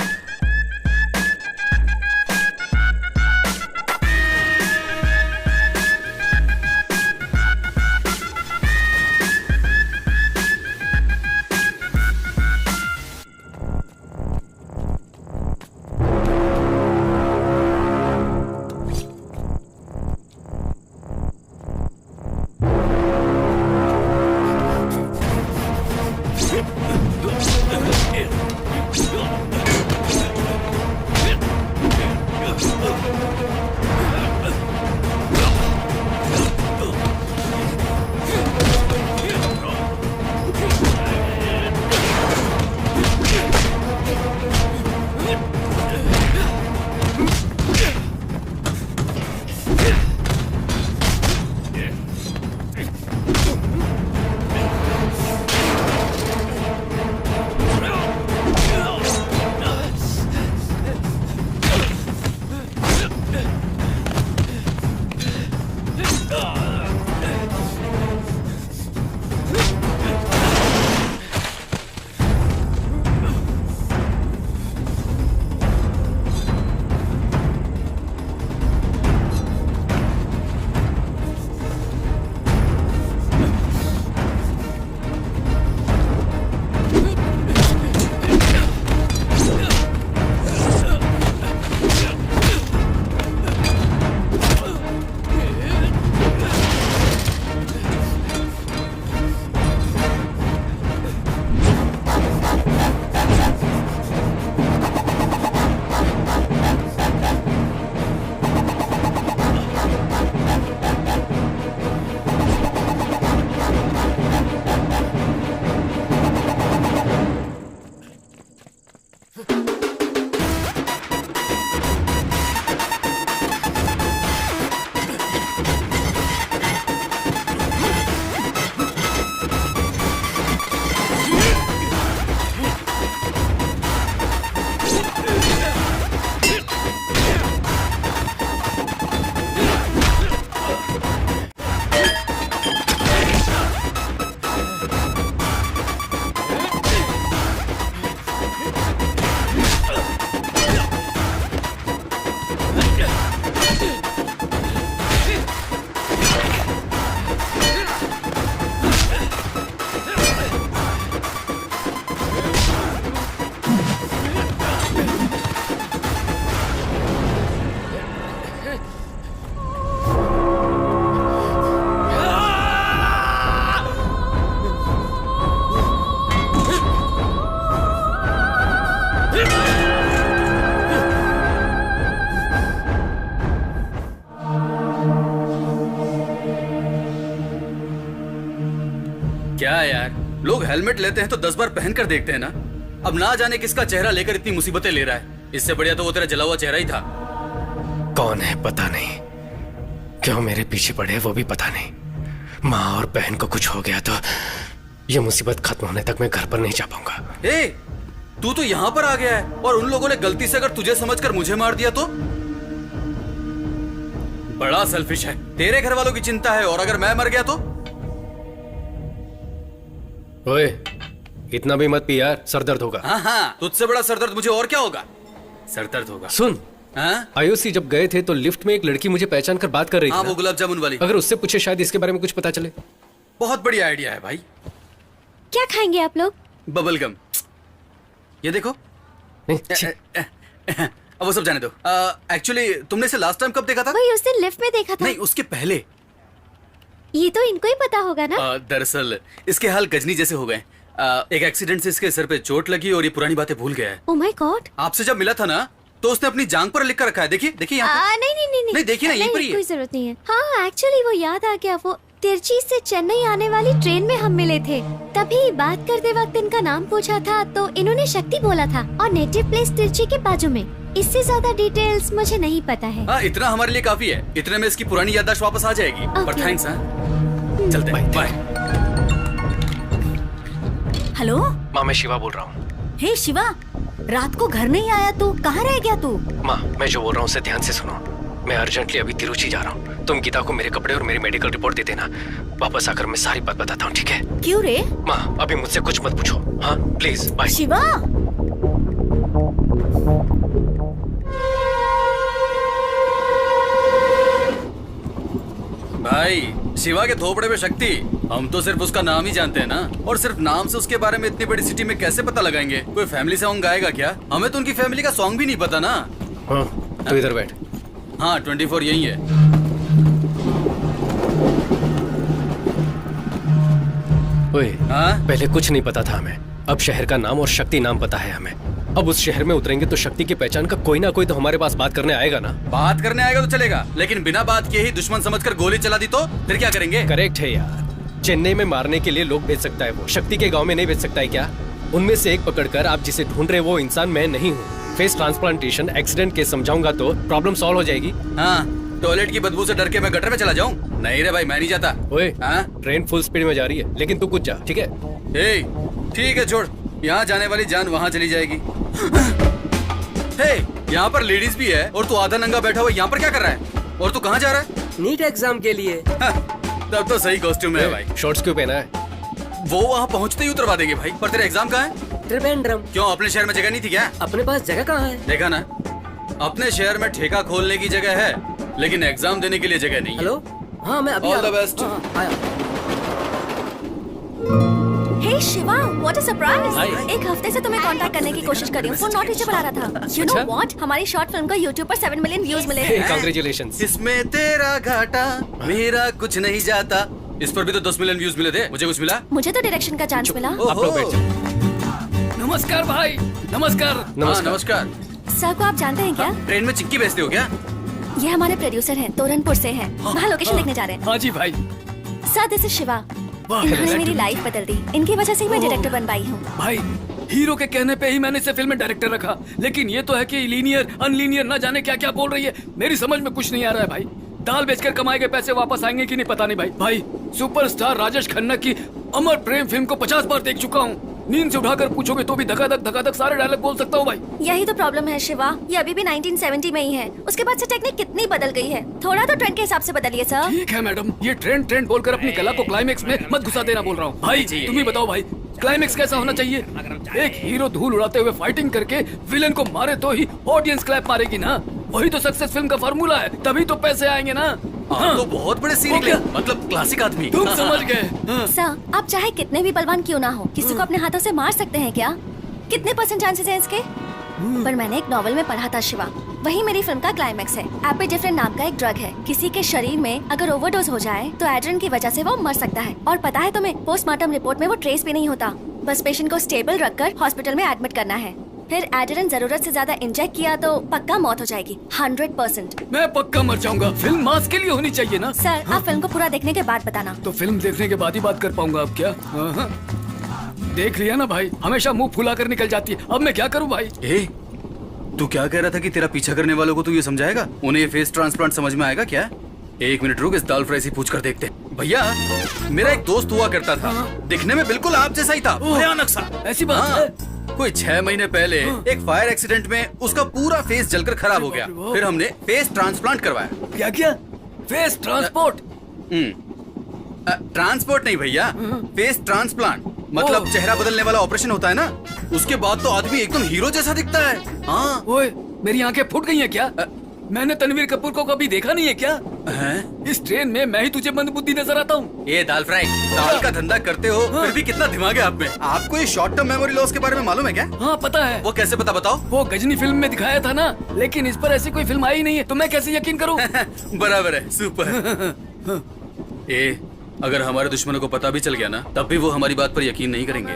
क्या यार, लोग हेलमेट लेते हैं तो 10 बार पहन कर देखते हैं ना। अब ना जाने किसका चेहरा लेकर इतनी मुसीबतें ले रहा है। इससे बढ़िया तो वो तेरा जला हुआ चेहरा ही था। कौन है पता नहीं, क्यों मेरे पीछे पड़े वो भी पता नहीं। माँ और बहन को कुछ हो गया तो ये मुसीबत खत्म होने तक मैं घर पर नहीं जा पाऊंगा। ए, तू तो यहाँ पर आ गया है और उन लोगों ने गलती से अगर तुझे समझकर मुझे मार दिया तो? बड़ा सेल्फिश है। तेरे घर वालों की चिंता है और अगर मैं मर गया तो? ओए, इतना भी मत पी यार, सर दर्द होगा। हाँ, तुझसे बड़ा सरदर्द मुझे और क्या होगा? सरदर्द होगा। सुन, आयुषी जब गए थे तो लिफ्ट में एक लड़की मुझे पहचान कर बात कर रही थी। हाँ, वो गुलाब जामुन वाली। अगर उससे पूछे शायद इसके बारे में कुछ पता चले। बहुत बढ़िया आइडिया है भाई। क्या खाएंगे आप लोग? Bubble gum. ये देखो। अब वो सब जाने दो। एक्चुअली तुमने इसे लास्ट टाइम कब देखा था? वही उस दिन लिफ्ट में देखा था। नहीं, उसके पहले। ये तो इनको ही पता होगा ना। दरअसल इसके हाल गजनी जैसे हो गए। एक एक्सीडेंट से इसके सर पे चोट लगी और ये पुरानी बातें भूल गया है। Oh my God. आपसे जब मिला था ना तो उसने अपनी जांघ पर लिख कर रखा है। देखिए देखिए यहाँ। नहीं देखिए ना, यहीं पर ही है। कोई जरूरत नहीं है। हाँ, एक्चुअली वो याद आ गया। वो तिरची से चेन्नई आने वाली ट्रेन में हम मिले थे। तभी बात करते वक्त इनका नाम पूछा था तो इन्होंने शक्ति बोला था और नेटिव प्लेस तिरची के बाजू में। इससे ज्यादा डिटेल्स मुझे नहीं पता है। हाँ, इतना हमारे लिए काफी है। इतने में इसकी पुरानी याददाश्त वापस आ जाएगी। पर थैंक्स। चलते हैं, बाय। हेलो माँ, मैं शिवा बोल रहा हूँ। हे शिवा, रात को घर नहीं आया तू, कहाँ रह गया तू? माँ, मैं जो बोल रहा हूँ उसे ध्यान से सुनो। मैं अर्जेंटली अभी तिरुचि जा रहा हूँ। तुम गीता को मेरे कपड़े और मेरी मेडिकल रिपोर्ट दे देना। वापस आकर मैं सारी बात बताता हूँ, ठीक है? क्यों रे? माँ, अभी मुझसे कुछ मत पूछो। हाँ प्लीज, बाय। शिवा, भाई, शिवा के थोपड़े में शक्ति। हम तो सिर्फ उसका नाम ही जानते हैं ना, और सिर्फ नाम से उसके बारे में इतनी बड़ी सिटी में कैसे पता लगाएंगे? कोई फैमिली सॉन्ग गाएगा क्या? हमें तो उनकी फैमिली का सॉन्ग भी नहीं पता ना। हाँ, तो इधर बैठ। हाँ, 24 यही है। ओए, पहले कुछ नहीं पता था हमें। अब शहर का नाम और शक्ति नाम पता है हमें। अब उस शहर में उतरेंगे तो शक्ति की पहचान का कोई ना कोई तो हमारे पास बात करने आएगा ना। बात करने आएगा तो चलेगा, लेकिन बिना बात किए ही दुश्मन समझकर गोली चला दी तो फिर क्या करेंगे? करेक्ट है यार। चेन्नई में मारने के लिए लोग भेज सकता है, वो शक्ति के गांव में नहीं भेज सकता है क्या? उनमें से एक पकड़कर आप जिसे ढूंढ रहे वो इंसान मैं नहीं हूँ। फेस ट्रांसप्लांटेशन एक्सीडेंट केस समझाऊंगा तो प्रॉब्लम सॉल्व हो जाएगी। हाँ, टॉयलेट की बदबू से डर के मैं गटर में चला जाऊँ? नहीं रे भाई, मैं नहीं जाता। ओए, ट्रेन फुल स्पीड में जा रही है, लेकिन तू कुछ जा, ठीक है? ठीक है, छोड़। यहाँ जाने वाली जान वहाँ चली जाएगी। यहाँ पर लेडीज भी है और तू आधा नंगा बैठा हुआ यहाँ पर क्या कर रहा है? और तू कहाँ जा रहा है? नीट एग्जाम के लिए। तब तो सही कॉस्ट्यूम है भाई। शॉर्ट्स क्यों पहना है? वो वहाँ पहुँचते ही उतरवा देंगे भाई। पर तेरा एग्जाम कहाँ है? त्रिवेंद्रम। क्यों, अपने शहर में जगह नहीं थी क्या? अपने पास जगह कहाँ है? देखा ना, अपने शहर में ठेका खोलने की जगह है, लेकिन एग्जाम देने के लिए जगह नहीं। हेलो, हाँ मैं अभी all the best. Hey Shiva, what a surprise. एक हफ्ते से तुम्हें कांटेक्ट करने की कोशिश कर रही हूँ, फोन नॉट रीचेबल आ रहा था। यू नो व्हाट, हमारी शॉर्ट फिल्म को YouTube पर 7 मिलियन व्यूज मिले हैं। कांग्रेचुलेशंस। इसमें तेरा घाटा, मेरा कुछ नहीं जाता। इस पर भी तो 10 मिलियन व्यूज मिले थे। मुझे कुछ मिला? मुझे तो डायरेक्शन का चांस मिला। आप लोग बैठ जाओ। नमस्कार भाई। नमस्कार। नमस्कार। सर को आप जानते हैं क्या? ट्रेन में चिक्की बेचते हो क्या? ये हमारे प्रोड्यूसर हैं, तोरनपुर से हैं। वहाँ लोकेशन देखने जा रहे हैं। हाँ जी भाई। Sir, this is Shiva. इन्होंने मेरी लाइफ बदल दी। इनकी वजह से ही मैं डायरेक्टर बन पाई हूँ। भाई, हीरो के कहने पे ही मैंने इसे फिल्म में डायरेक्टर रखा, लेकिन ये तो है कि लीनियर अनलीनियर न जाने क्या क्या बोल रही है। मेरी समझ में कुछ नहीं आ रहा है भाई। दाल बेचकर कमाए गए पैसे वापस आएंगे कि नहीं पता नहीं भाई। भाई, सुपरस्टार राजेश खन्ना की अमर प्रेम फिल्म को 50 बार देख चुका हूँ। नींद से उठाकर पूछोगे तो भी धकाधक सारे डायलॉग बोल सकता हूँ भाई। यही तो प्रॉब्लम है शिवा, ये अभी भी 1970 में ही है। उसके बाद से टेक्निक कितनी बदल गई है। थोड़ा तो ट्रेंड के हिसाब से बदलिए सर। ठीक है मैडम, ये ट्रेंड बोलकर अपनी कला को क्लाइमेक्स में मत घुसा देना बोल रहा हूँ। भाई तुम ही बताओ भाई, क्लाइमेक्स कैसा होना चाहिए? एक हीरो धूल उड़ाते हुए फाइटिंग करके विलेन को मारे तो ही ऑडियंस क्लैप मारेगी ना। वही तो सक्सेस फिल्म का फार्मूला है, तभी तो पैसे आएंगे ना। हाँ, तो बहुत बड़े सीन निकले, मतलब क्लासिक आदमी। तुम समझ गए। सर, आप चाहे कितने भी बलवान क्यों ना हो, किसी को अपने हाथों से मार सकते हैं क्या? कितने % चांसेस हैं इसके? पर मैंने एक नॉवेल में पढ़ा था शिवा, वही मेरी फिल्म का क्लाइमेक्स है। एपिडिफ्रेन नाम का एक ड्रग है, किसी के शरीर में अगर ओवरडोज हो जाए तो एड्रेन की वजह से वो मर सकता है। और पता है तुम्हें, पोस्टमार्टम रिपोर्ट में वो ट्रेस भी नहीं होता। बस पेशेंट को स्टेबल रखकर हॉस्पिटल में एडमिट करना है। फिर एड्रेनलिन जरूरत से ज्यादा इंजेक्ट किया तो पक्का मौत हो जाएगी, 100%। मैं पक्का मर जाऊंगा। फिल्म मास के लिए होनी चाहिए ना। सर आप फिल्म को पूरा देखने के बाद बताना। तो फिल्म देखने के बाद ही बात कर पाऊंगा अब क्या? हाँ। देख लिया ना भाई, हमेशा मुंह फुला कर निकल जाती है। अब मैं क्या करूं भाई? तू क्या कह रहा था कि तेरा पीछा करने वालों को तू ये समझाएगा? उन्हें ये फेस ट्रांसप्लांट समझ में आएगा क्या? एक मिनट रुक, इस दाल फ्राई से पूछ कर देखते हैं। भैया, मेरा एक दोस्त हुआ करता था, दिखने में बिल्कुल आप जैसा ही था, भयानक सा। ऐसी बात है? कोई 6 महीने पहले एक फायर एक्सीडेंट में उसका पूरा फेस जलकर खराब हो गया। फिर हमने फेस ट्रांसप्लांट करवाया। क्या? Face transport? ट्रांसपोर्ट नहीं भैया, फेस ट्रांसप्लांट मतलब चेहरा बदलने वाला ऑपरेशन होता है ना, उसके बाद तो आदमी एकदम हीरो जैसा दिखता है। हाँ। ओए, मेरी आंखें फूट गई हैं क्या? मैंने तनवीर कपूर को कभी देखा नहीं है क्या? इस ट्रेन में मैं ही तुझे मंदबुद्धि नजर आता हूँ। ये दाल फ्राई, दाल का धंधा करते हो फिर भी कितना दिमाग है आप में। आपको ये शॉर्ट टर्म मेमोरी लॉस के बारे में मालूम है क्या? हाँ पता है। वो कैसे पता, बताओ। वो गजनी फिल्म में दिखाया था ना, लेकिन इस पर ऐसी कोई फिल्म आई नहीं है, तो मैं कैसे यकीन करूँ? बराबर है, सुपर। अगर हमारे दुश्मनों को पता भी चल गया ना, तब भी वो हमारी बात पर यकीन नहीं करेंगे।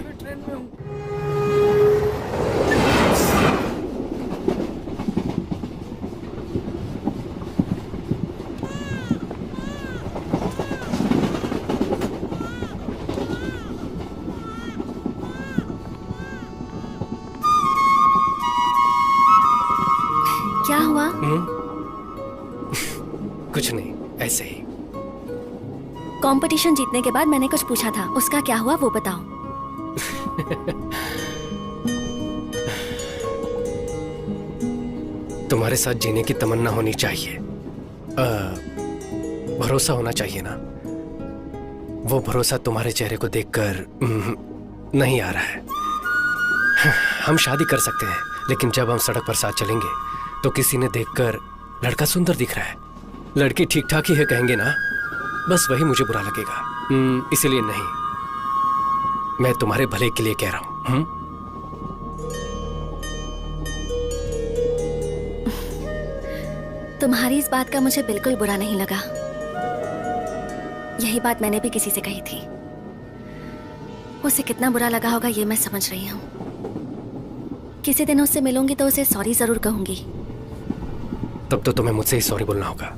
क्या हुआ? कुछ नहीं, ऐसे ही। कंपटीशन जीतने के बाद मैंने कुछ पूछा था, उसका क्या हुआ वो बताओ। तुम्हारे साथ जीने की तमन्ना होनी चाहिए, भरोसा होना चाहिए ना। वो भरोसा तुम्हारे चेहरे को देखकर नहीं आ रहा है। हम शादी कर सकते हैं, लेकिन जब हम सड़क पर साथ चलेंगे तो किसी ने देखकर लड़का सुंदर दिख रहा है, लड़की ठीक ठाक ही है कहेंगे ना, बस वही मुझे बुरा लगेगा। इसीलिए नहीं, मैं तुम्हारे भले के लिए कह रहा हूं। तुम्हारी इस बात का मुझे बिल्कुल बुरा नहीं लगा। यही बात मैंने भी किसी से कही थी। उसे कितना बुरा लगा होगा ये मैं समझ रही हूँ। किसी दिन उससे मिलूंगी तो उसे सॉरी जरूर कहूंगी। तब तो तुम्हें मुझसे ही सॉरी बोलना होगा।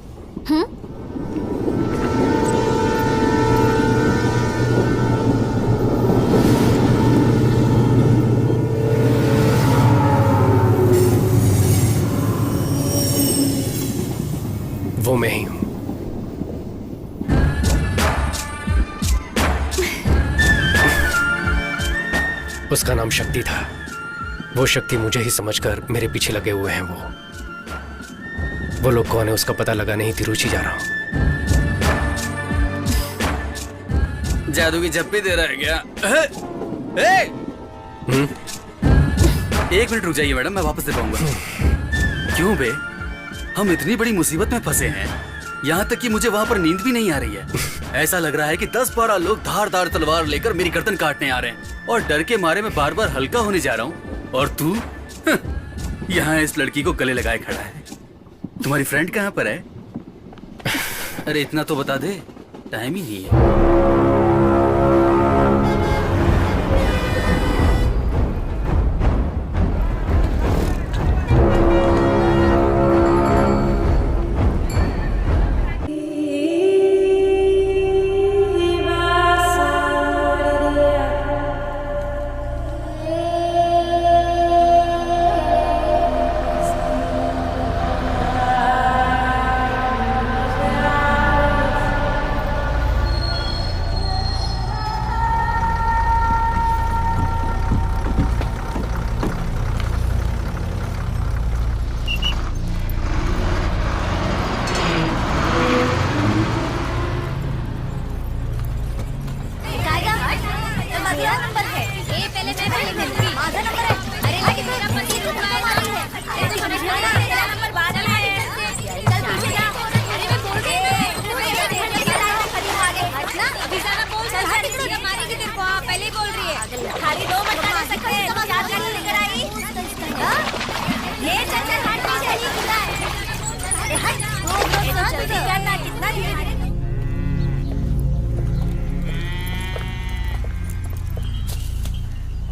वो मैं ही हूं। उसका नाम शक्ति था। वो शक्ति मुझे ही समझकर मेरे पीछे लगे हुए हैं। वो लोग कौन है उसका पता लगाने ही तिरुचि जा रहा हूं। जादू की झप्पी दे रहा है क्या? एक मिनट रुक जाइए मैडम, मैं वापस दे पाऊंगा। क्यों बे, हम इतनी बड़ी मुसीबत में फंसे हैं, यहाँ तक कि मुझे वहाँ पर नींद भी नहीं आ रही है। ऐसा लग रहा है कि 10-12 लोग धारदार तलवार लेकर मेरी गर्दन काटने आ रहे हैं, और डर के मारे मैं बार बार हल्का होने जा रहा हूँ। और तू यहाँ इस लड़की को गले लगाए खड़ा है। तुम्हारी फ्रेंड कहाँ पर है? अरे इतना तो बता दे, टाइम ही नहीं है।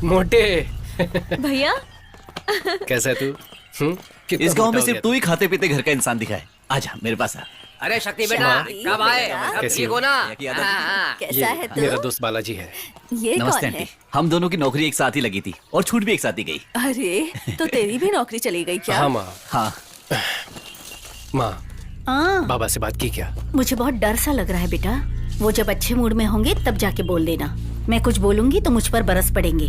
मोटे भैया कैसा है तू? कितना इस गांव मोटा में हो सिर्फ गया तू ही खाते पीते घर का इंसान दिखा है। आजा मेरे पास आ। अरे शक्ति बेटा, कब आए? सब कैसी ठीक हो? हो ना? की आदत है? हाँ। कैसा है तू? मेरा दोस्त बालाजी है। ये नमस्ते कौन है? आंटी। हम दोनों की नौकरी एक साथ ही लगी थी और छूट भी एक साथ ही गई। अरे तो तेरी भी नौकरी चली गई क्या? हाँ माँ। हाँ माँ, बाबा से बात की क्या? मुझे बहुत डर सा लग रहा है बेटा। वो जब अच्छे मूड में होंगे तब जाके बोल देना। मैं कुछ बोलूंगी तो मुझ पर बरस पड़ेंगे।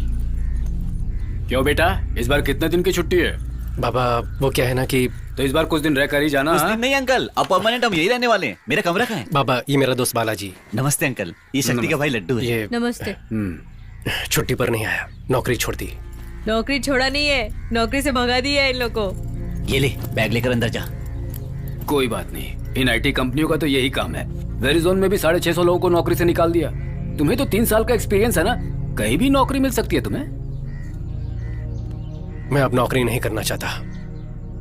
क्यों बेटा, इस बार कितने दिन की छुट्टी है? बाबा वो क्या है ना कि तो इस बार कुछ दिन रह कर ही जाना। कुछ हाँ? दिन नहीं अंकल, अब परमानेंट हम यही रहने वाले हैं। मेरा कमरा कहाँ है? बाबा ये मेरा दोस्त बालाजी। नमस्ते अंकल, ये शक्ति का भाई लड्डू है। ये नमस्ते। छुट्टी पर नहीं आया, नौकरी छोड़ दी। नौकरी छोड़ा नहीं है, नौकरी से भगा दिया है इन लोगों को। ये ले बैग लेकर अंदर जा। कोई बात नहीं, इन आईटी कंपनियों का तो यही काम है। वेरिजोन में भी 650 लोगों को नौकरी से निकाल दिया। तुम्हें तो 3 साल का एक्सपीरियंस है ना, कहीं भी नौकरी मिल सकती है तुम्हें। मैं अब नौकरी नहीं करना चाहता,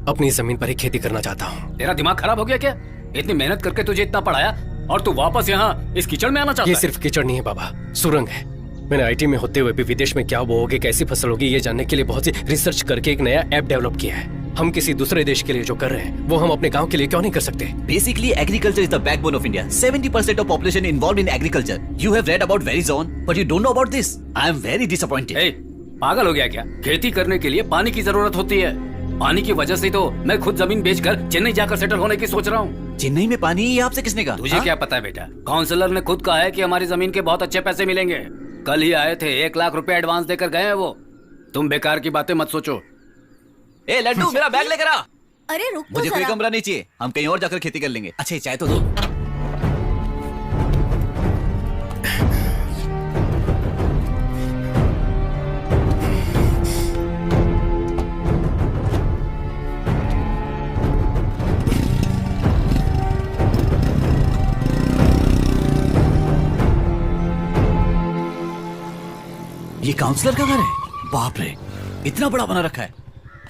अपनी जमीन पर ही खेती करना चाहता हूँ। तेरा दिमाग खराब हो गया क्या? इतनी मेहनत करके तुझे इतना पढ़ाया और तू वापस यहाँ इस कीचड़ में आना चाहता ये है? सिर्फ कीचड़ नहीं है बाबा, सुरंग है। मैंने आईटी में होते हुए भी विदेश में क्या बोओगे, कैसी फसल होगी, ये जानने के लिए बहुत सी रिसर्च करके एक नया ऐप डेवलप किया है। हम किसी दूसरे देश के लिए जो कर रहे हैं वो हम अपने गांव के लिए क्यों नहीं कर सकते? Basically, agriculture is the backbone of India. 70% of population involved in agriculture. You have read about Verizon, but you don't know about this. I am very disappointed. ए, पागल हो गया क्या? खेती करने के लिए पानी की जरूरत होती है। पानी की वजह से तो मैं खुद जमीन बेचकर चेन्नई जाकर सेटल होने की सोच रहा हूँ। चेन्नई में पानी ये आपसे किसने कहा? तुझे क्या पता है बेटा? काउंसलर ने खुद कहा है कि हमारी जमीन के बहुत अच्छे पैसे मिलेंगे। कल ही आए थे, 1 लाख रुपए एडवांस देकर गए हैं वो। तुम बेकार की बातें मत सोचो। ए लड्डू, मेरा बैग लेकर आ। अरे रुक तो मुझे कोई जरा। कमरा नहीं चाहिए, हम कहीं और जाकर खेती कर लेंगे। अच्छा ये चाय तो दो। ये काउंसलर का घर है? बाप रे, इतना बड़ा बना रखा है।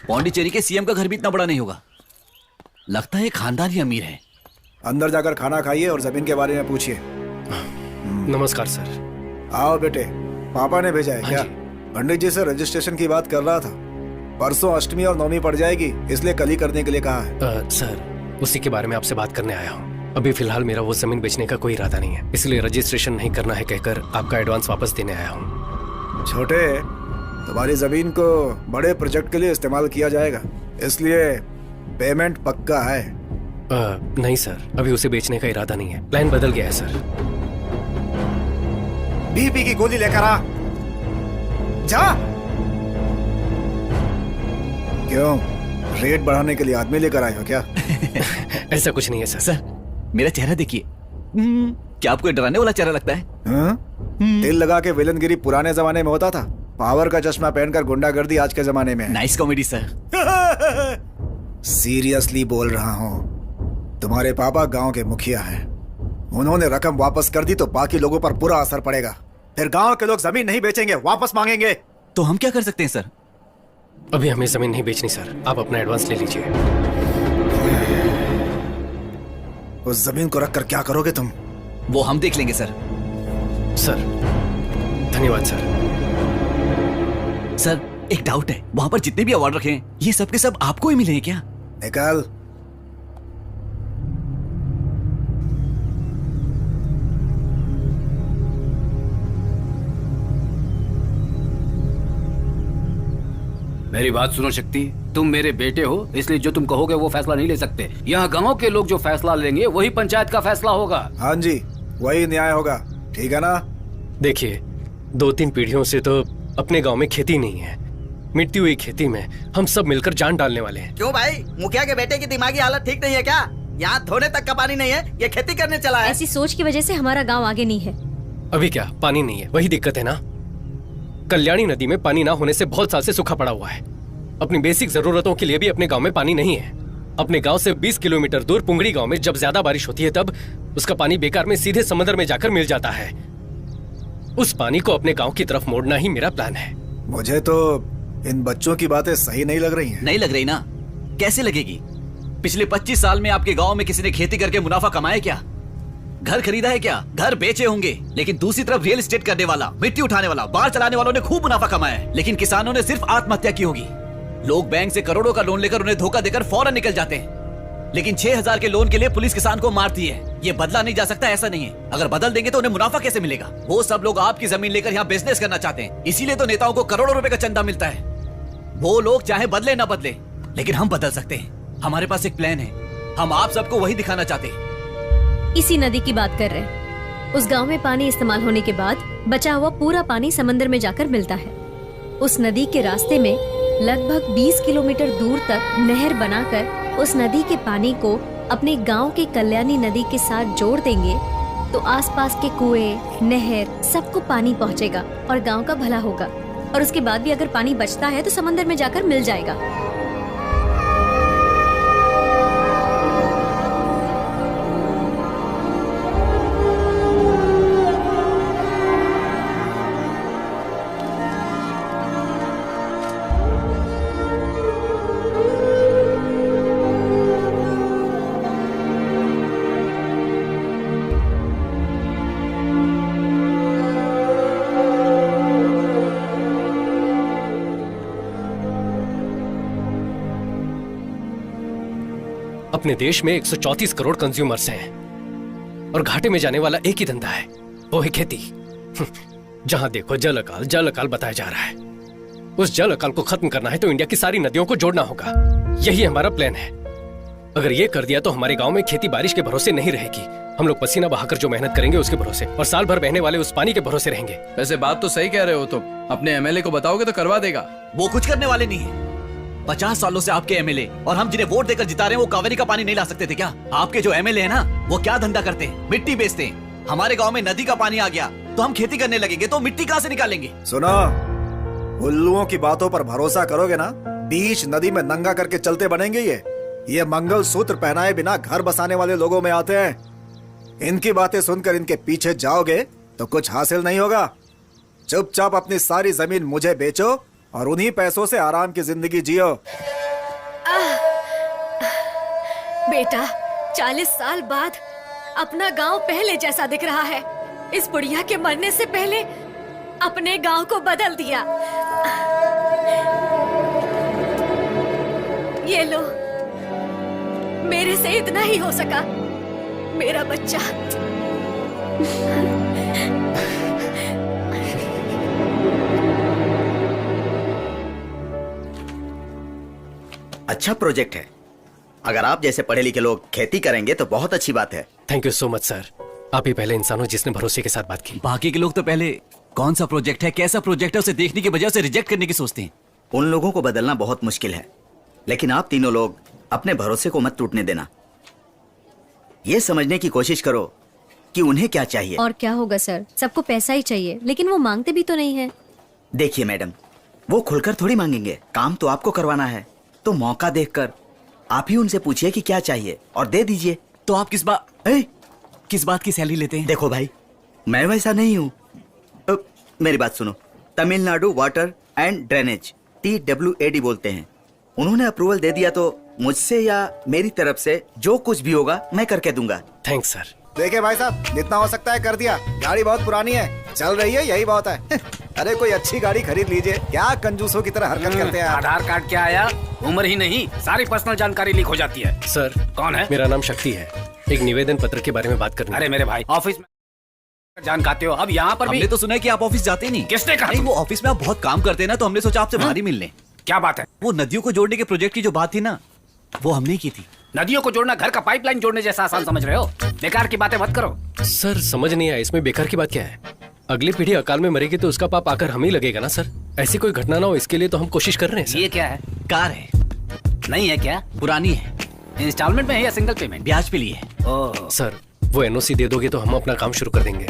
पौंडीचेरी के सीएम का घर भी इतना बड़ा नहीं होगा। लगता है खानदानी अमीर है। अंदर जाकर खाना खाइए और जमीन के बारे में पूछिए। नमस्कार सर। आओ बेटे, पापा ने भेजा है हाँ क्या? जी। पंडित जी से रजिस्ट्रेशन की बात कर रहा था। परसों अष्टमी और नवमी पड़ जाएगी, इसलिए कल ही करने के लिए कहा है। सर उसी के बारे में आपसे बात करने आया हूँ। अभी फिलहाल मेरा वो जमीन बेचने का कोई इरादा नहीं है, इसलिए रजिस्ट्रेशन नहीं करना है कहकर आपका एडवांस वापस देने आया हूँ। छोटे, तुम्हारी जमीन को बड़े प्रोजेक्ट के लिए इस्तेमाल किया जाएगा, इसलिए पेमेंट पक्का है। नहीं सर, अभी उसे बेचने का इरादा नहीं है, प्लान बदल गया है सर। बीपी की गोली लेकर आ जा। क्यों, रेट बढ़ाने के लिए आदमी लेकर आए हो क्या? ऐसा कुछ नहीं है सर। सर मेरा चेहरा देखिए। क्या आपको डराने वाला चेहरा लगता है? तिल लगा के विलनगिरी पुराने जमाने में होता था, पावर का चश्मा पहनकर गुंडागर्दी आज के जमाने में है। Nice comedy sir. सीरियसली बोल रहा हूँ, तुम्हारे पापा गांव के मुखिया हैं। उन्होंने रकम वापस कर दी तो बाकी लोगों पर बुरा असर पड़ेगा। फिर गांव के लोग जमीन नहीं बेचेंगे, वापस मांगेंगे। तो हम क्या कर सकते हैं सर? अभी हमें जमीन नहीं बेचनी सर, आप अपना एडवांस ले लीजिए। उस जमीन को रखकर क्या करोगे तुम? वो हम देख लेंगे सर। सर धन्यवाद सर। सर एक डाउट है, वहां पर जितने भी अवार्ड रखे हैं ये सब के सब आपको ही मिले हैं क्या? निकाल। मेरी बात सुनो शक्ति, तुम मेरे बेटे हो, इसलिए जो तुम कहोगे वो फैसला नहीं ले सकते। यहाँ गांव के लोग जो फैसला लेंगे वही पंचायत का फैसला होगा। हाँ जी, वही न्याय होगा, ठीक है ना? देखिए 2-3 पीढ़ियों से तो अपने गांव में खेती नहीं है। मिटती हुई खेती में हम सब मिलकर जान डालने वाले हैं। क्यों भाई, मुखिया के बेटे की दिमागी हालत ठीक नहीं है क्या? यहाँ धोने तक का पानी नहीं है, ये खेती करने चला है। ऐसी सोच की वजह से हमारा गांव आगे नहीं है। अभी क्या पानी नहीं है, वही दिक्कत है ना। कल्याणी नदी में पानी ना होने से बहुत साल से सूखा पड़ा हुआ है। अपनी बेसिक जरूरतों के लिए भी अपने गांव में पानी नहीं है। अपने गांव से 20 किलोमीटर दूर पुंगड़ी गांव में जब ज्यादा बारिश होती है तब उसका पानी बेकार में सीधे समंदर में जाकर मिल जाता है। उस पानी को अपने गांव की तरफ मोड़ना ही मेरा प्लान है। मुझे तो इन बच्चों की बातें सही नहीं लग रही हैं। नहीं लग रही ना? कैसे लगेगी? पिछले 25 साल में आपके गांव में किसी ने खेती करके मुनाफा कमाया क्या? घर खरीदा है क्या? घर बेचे होंगे, लेकिन दूसरी तरफ रियल एस्टेट करने वाला, मिट्टी उठाने वाला, बाढ़ चलाने वालों ने खूब मुनाफा कमाया है, लेकिन किसानों ने सिर्फ आत्महत्या की होगी। लोग बैंक से करोड़ों का लोन लेकर उन्हें धोखा देकर फौरन निकल जाते हैं, लेकिन 6,000 के लोन के लिए पुलिस किसान को मारती है। ये बदला नहीं जा सकता, ऐसा नहीं है। अगर बदल देंगे तो उन्हें मुनाफा कैसे मिलेगा? वो सब लोग आपकी जमीन लेकर यहाँ बिजनेस करना चाहते हैं, इसीलिए तो नेताओं को करोड़ों रुपए का चंदा मिलता है। वो लोग चाहे बदले ना बदले, लेकिन हम बदल सकते हैं। हमारे पास एक प्लान है, हम आप सबको वही दिखाना चाहते हैं। इसी नदी की बात कर रहे हैं। उस गांव में पानी इस्तेमाल होने के बाद बचा हुआ पूरा पानी समंदर में जाकर मिलता है। उस नदी के रास्ते में लगभग 20 किलोमीटर दूर तक नहर बनाकर उस नदी के पानी को अपने गांव के कल्याणी नदी के साथ जोड़ देंगे तो आसपास के कुएं, नहर सबको पानी पहुंचेगा और गांव का भला होगा। और उसके बाद भी अगर पानी बचता है तो समंदर में जाकर मिल जाएगा। अपने देश में 134 करोड़ कंज्यूमर्स हैं और घाटे में जाने वाला एक ही धंधा है, वो है खेती। जहां देखो जल अकाल बताया जा रहा है। उस जल अकाल को खत्म करना है तो इंडिया की सारी नदियों को जोड़ना होगा। यही हमारा प्लान है। अगर ये कर दिया तो हमारे गांव में खेती बारिश के भरोसे नहीं रहेगी। हम लोग पसीना बहाकर जो मेहनत करेंगे उसके भरोसे और साल भर बहने वाले उस पानी के भरोसे रहेंगे। वैसे बात तो सही कह रहे हो तुम। अपने एमएलए को बताओगे तो करवा देगा। वो कुछ करने वाले नहीं है। 50 सालों से आपके एमएलए और हम जिन्हें वोट देकर जिता रहे हैं वो कावेरी का पानी नहीं ला सकते थे क्या? आपके जो एमएलए है ना, वो क्या धंधा करते हैं? मिट्टी बेचते हैं। हमारे गांव में नदी का पानी आ गया तो हम खेती करने लगेंगे तो मिट्टी कहां से निकालेंगे? सुनो, उल्लुओं की बातों पर भरोसा करोगे ना, बीच नदी में नंगा करके चलते बनेंगे। ये मंगल सूत्र पहनाए बिना घर बसाने वाले लोगों में आते हैं। इनकी बातें सुनकर इनके पीछे जाओगे तो कुछ हासिल नहीं होगा। चुपचाप अपनी सारी जमीन मुझे बेचो और उन्हीं पैसों से आराम की जिंदगी जियो। बेटा, 40 साल बाद अपना गांव पहले जैसा दिख रहा है। इस बुढ़िया के मरने से पहले अपने गांव को बदल दिया। ये लो, मेरे से इतना ही हो सका। मेरा बच्चा। अच्छा प्रोजेक्ट है। अगर आप जैसे पढ़े लिखे लोग खेती करेंगे तो बहुत अच्छी बात है। Thank you so much sir. आप ही पहले इंसान हो जिसने भरोसे के साथ बात की। बाकी के लोग तो पहले कौन सा प्रोजेक्ट है, कैसा प्रोजेक्ट है, उसे देखने की बजाय उसे रिजेक्ट करने की सोचते हैं। उन लोगों को बदलना बहुत मुश्किल है, लेकिन आप तीनों लोग अपने भरोसे को मत टूटने देना। ये समझने की कोशिश करो कि उन्हें क्या चाहिए। और क्या होगा सर, सबको पैसा ही चाहिए, लेकिन वो मांगते भी तो नहीं है। देखिए मैडम, वो खुलकर थोड़ी मांगेंगे। काम तो आपको करवाना है, तो मौका देखकर आप ही उनसे पूछिए कि क्या चाहिए और दे दीजिए। तो आप किस बात की सैलरी लेते हैं? देखो भाई, मैं वैसा नहीं हूँ। मेरी बात सुनो। Tamil Nadu water and drainage, TWAD बोलते हैं। उन्होंने अप्रूवल दे दिया तो मुझसे या मेरी तरफ से जो कुछ भी होगा मैं करके दूंगा। Thanks sir. देखिए भाई साहब, जितना हो सकता है कर दिया। गाड़ी बहुत पुरानी है, चल रही है, यही बहुत है। अरे कोई अच्छी गाड़ी खरीद लीजिए। क्या कंजूसों की तरह हरकत करते हैं आप? आधार कार्ड क्या आया? उम्र ही नहीं, सारी पर्सनल जानकारी लीक हो जाती है। सर, कौन है? मेरा नाम शक्ति है। एक निवेदन पत्र के बारे में बात करनी। अरे मेरे भाई, ऑफिस में जान खाते हो, अब यहाँ पर भी। हमने तो सुना है कि आप ऑफिस जाते नहीं। किसने कहा? नहीं, वो ऑफिस में आप बहुत काम करते हैं ना, तो हमने सोचा आपसे बाहर ही मिल लें। क्या बात है? वो नदियों को जोड़ने के प्रोजेक्ट की जो बात थी ना, वो हमने की थी। नदियों को जोड़ना घर का पाइपलाइन जोड़ने जैसा आसान समझ रहे हो? बेकार की बातें मत करो। सर समझ नहीं आया, इसमें बेकार की बात क्या है? अगली पीढ़ी अकाल में मरेगी तो उसका पाप आकर हम ही लगेगा ना सर। ऐसी कोई घटना ना हो, इसके लिए तो हम कोशिश कर रहे हैं सर। ये क्या है? कार है। नहीं है क्या? पुरानी है। इंस्टॉलमेंट में है या सिंगल पेमेंट? ब्याज पे ली है। ओह सर, वो NOC दे दोगे तो हम अपना काम शुरू कर देंगे।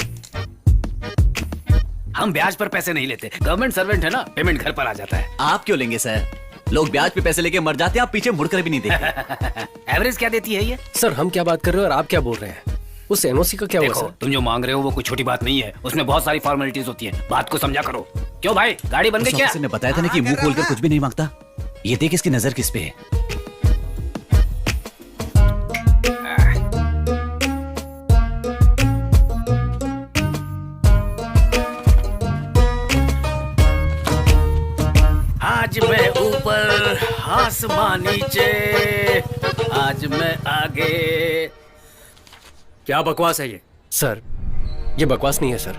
हम ब्याज पर पैसे नहीं लेते, गवर्नमेंट सर्वेंट है ना, पेमेंट घर पर आ जाता है। आप क्यों लेंगे सर? लोग ब्याज पे पैसे लेके मर जाते हैं, आप पीछे मुड़कर भी नहीं देखते। एवरेज क्या देती है ये? सर हम क्या बात कर रहे हो और आप क्या बोल रहे हैं? उस NOC का क्या हुआ देखो, सर? तुम जो मांग रहे हो वो कोई छोटी बात नहीं है, उसमें बहुत सारी फॉर्मेलिटीज होती है। बात को समझा करो। क्यों भाई, गाड़ी बन गई क्या? ने बताया था ना कि मुंह खोलकर कुछ भी नहीं मांगता। ये देख इसकी नजर किस पे है। आज मैं ऊपर आसमान नीचे, आज मैं आगे। क्या बकवास है ये? सर ये बकवास नहीं है सर।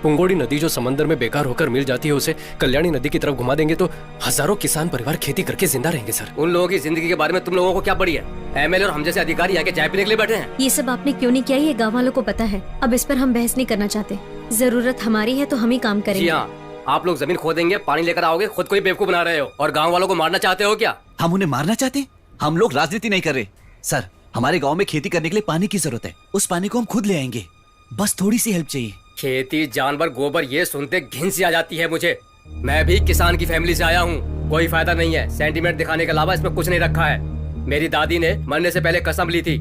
पुंगोड़ी नदी जो समंदर में बेकार होकर मिल जाती है, उसे कल्याणी नदी की तरफ घुमा देंगे तो हजारों किसान परिवार खेती करके जिंदा रहेंगे सर। उन लोगों की जिंदगी के बारे में तुम लोगों को क्या पड़ी है? एमएलए और हम जैसे अधिकारी आके चाय पीने के लिए बैठे हैं। ये सब आपने क्यों नहीं किया ये गांव वालों को पता है। अब इस पर हम बहस नहीं करना चाहते। जरूरत हमारी है तो हम ही काम जी करेंगे। हाँ, आप लोग जमीन खोदेंगे, पानी लेकर आओगे, खुद को ही बेवकूफ बना रहे हो और गाँव वालों को मारना चाहते हो क्या? हम उन्हें मारना चाहते हैं? हम लोग राजनीति नहीं कर रहे सर। हमारे गांव में खेती करने के लिए पानी की जरूरत है, उस पानी को हम खुद ले आएंगे, बस थोड़ी सी हेल्प चाहिए। खेती, जानवर, गोबर, ये सुनते घिन सी आ जाती है मुझे। मैं भी किसान की फैमिली से आया हूँ, कोई फायदा नहीं है। सेंटीमेंट दिखाने के अलावा इसमें कुछ नहीं रखा है। मेरी दादी ने मरने से पहले कसम ली थी,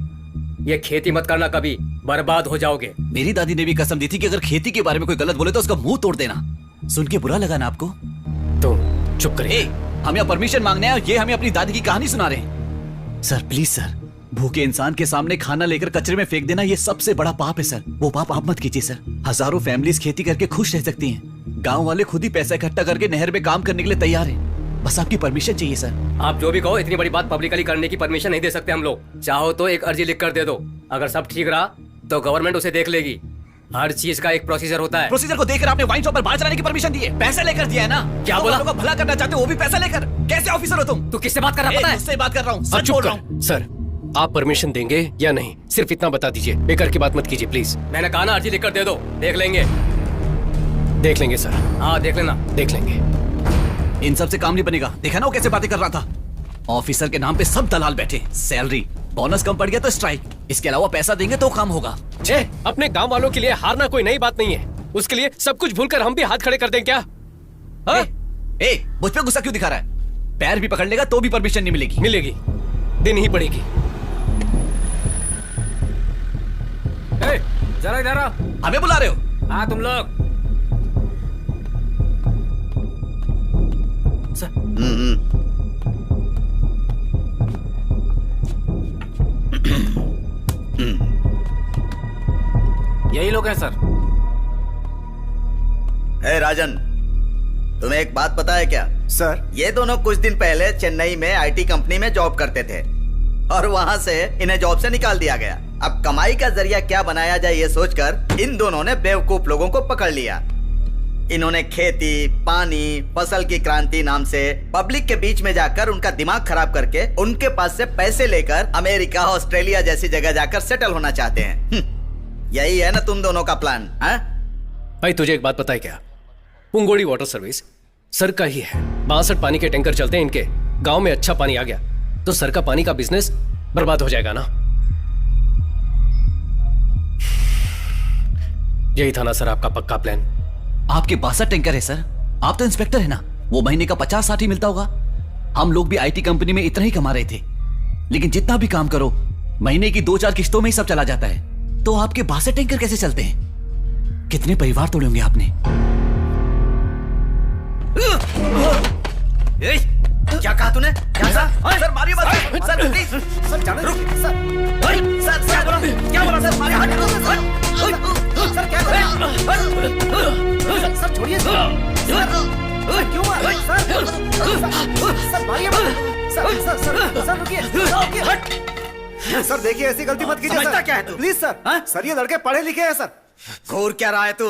ये खेती मत करना, कभी बर्बाद हो जाओगे। मेरी दादी ने भी कसम दी थी कि अगर खेती के बारे में कोई गलत बोले तो उसका मुंह तोड़ देना। सुन के बुरा लगा ना आपको? तो चुप करिए। हम यहाँ परमिशन मांगने आए, ये हमें अपनी दादी की कहानी सुना रहे हैं। सर प्लीज सर, भूखे इंसान के सामने खाना लेकर कचरे में फेंक देना ये सबसे बड़ा पाप है सर। वो पाप आप मत कीजिए सर। हजारों फैमिलीज खेती करके खुश रह सकती हैं। गांव वाले खुद ही पैसा इकट्ठा करके नहर में काम करने के लिए तैयार हैं। बस आपकी परमिशन चाहिए सर। आप जो भी कहो, इतनी बड़ी बात पब्लिकली करने की परमिशन नहीं दे सकते हम लोग। चाहो तो एक अर्जी लिख कर दे दो, अगर सब ठीक रहा तो गवर्नमेंट उसे देख लेगी। हर चीज का एक प्रोसीजर होता है। प्रोसीजर को देखकर आपने वाइन शॉप पर बाहर चलाने की परमिशन दी है, पैसा लेकर दिया है ना? क्या बोला? लोगों का भला करना चाहते हो, वो भी पैसा लेकर। कैसे ऑफिसर हो तुम? तू किससे बात कर रहा है पता है? मुझसे बात कर रहा हूँ, अब सच चुप बोल रहा कर। हूँ। सर आप परमिशन देंगे या नहीं, सिर्फ इतना बता दीजिए, बेकार की बात मत कीजिए प्लीज। मैंने कहा ना अर्जी लिख कर दे दो, देख लेंगे। देख लेंगे सर। हाँ देख लेना। देख लेंगे। इन सब से काम नहीं बनेगा। देखा ना वो कैसे बातें कर रहा था? ऑफिसर के नाम पे सब दलाल बैठे, सैलरी, बोनस कम पड़ गया तो स्ट्राइक, इसके अलावा पैसा देंगे तो काम होगा। छे, अपने गांव वालों के लिए हारना कोई नई बात नहीं है। उसके लिए सब कुछ भूलकर हम भी हाथ खड़े कर दें क्या? हाँ? मुझ पे गुस्सा क्यों दिखा रहा है? पैर भी पकड़ लेगा तो भी परमिशन नहीं मिलेगी। मिलेगी, देनी ही पड़ेगी। जरा इधर आओ। हमें बुला रहे हो? हाँ तुम लोग। यही लोग हैं सर। हे राजन, तुम्हें एक बात पता है क्या? सर ये दोनों कुछ दिन पहले चेन्नई में आईटी कंपनी में जॉब करते थे और वहां से इन्हें जॉब से निकाल दिया गया। अब कमाई का जरिया क्या बनाया जाए ये सोचकर इन दोनों ने बेवकूफ लोगों को पकड़ लिया। इन्होंने खेती, पानी, फसल की क्रांति नाम से पब्लिक के बीच में जाकर उनका दिमाग खराब करके उनके पास से पैसे लेकर अमेरिका, ऑस्ट्रेलिया जैसी जगह जाकर सेटल होना चाहते हैं। यही है ना तुम दोनों का प्लान? भाई तुझे एक बात पता है क्या? पुंगोड़ी वाटर सर्विस सर का ही है। 62 पानी के टैंकर चलते हैं इनके। गांव में अच्छा पानी आ गया तो सर का पानी का बिजनेस बर्बाद हो जाएगा ना। यही था ना सर आपका पक्का प्लान? आपके 62 टैंकर है सर। आप तो इंस्पेक्टर है ना, वो महीने का 50-60 ही मिलता होगा। हम लोग भी आईटी कंपनी में इतना ही कमा रहे थे, लेकिन जितना भी काम करो महीने की 2-4 किस्तों में ही सब चला जाता है। तो आपके 62 टैंकर कैसे चलते हैं? कितने परिवार तोड़े होंगे आपने? क्या कहा तूने? क्या कहा? सर मारिए मत सर, प्लीज सर, जाने रुक सर। सर क्या बोला? क्या बोला सर? मारिए मत सर, क्या सर, छोड़िए सर, क्यों मार सर? मारिए सर, रुकिए सर देखिए ऐसी गलती मत कीजिए समझता सर। क्या है तू? Please sir. सर ये लड़के पढ़े लिखे हैं सर। घूर क्या रहा है तू?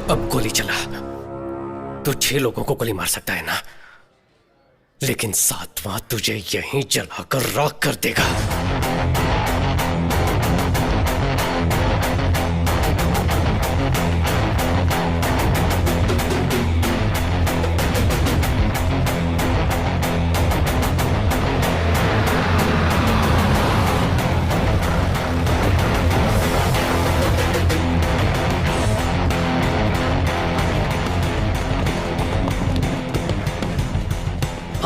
अब गोली चला तो 6 लोगों को गोली मार सकता है ना, लेकिन 7वां तुझे यहीं जलाकर राख कर देगा।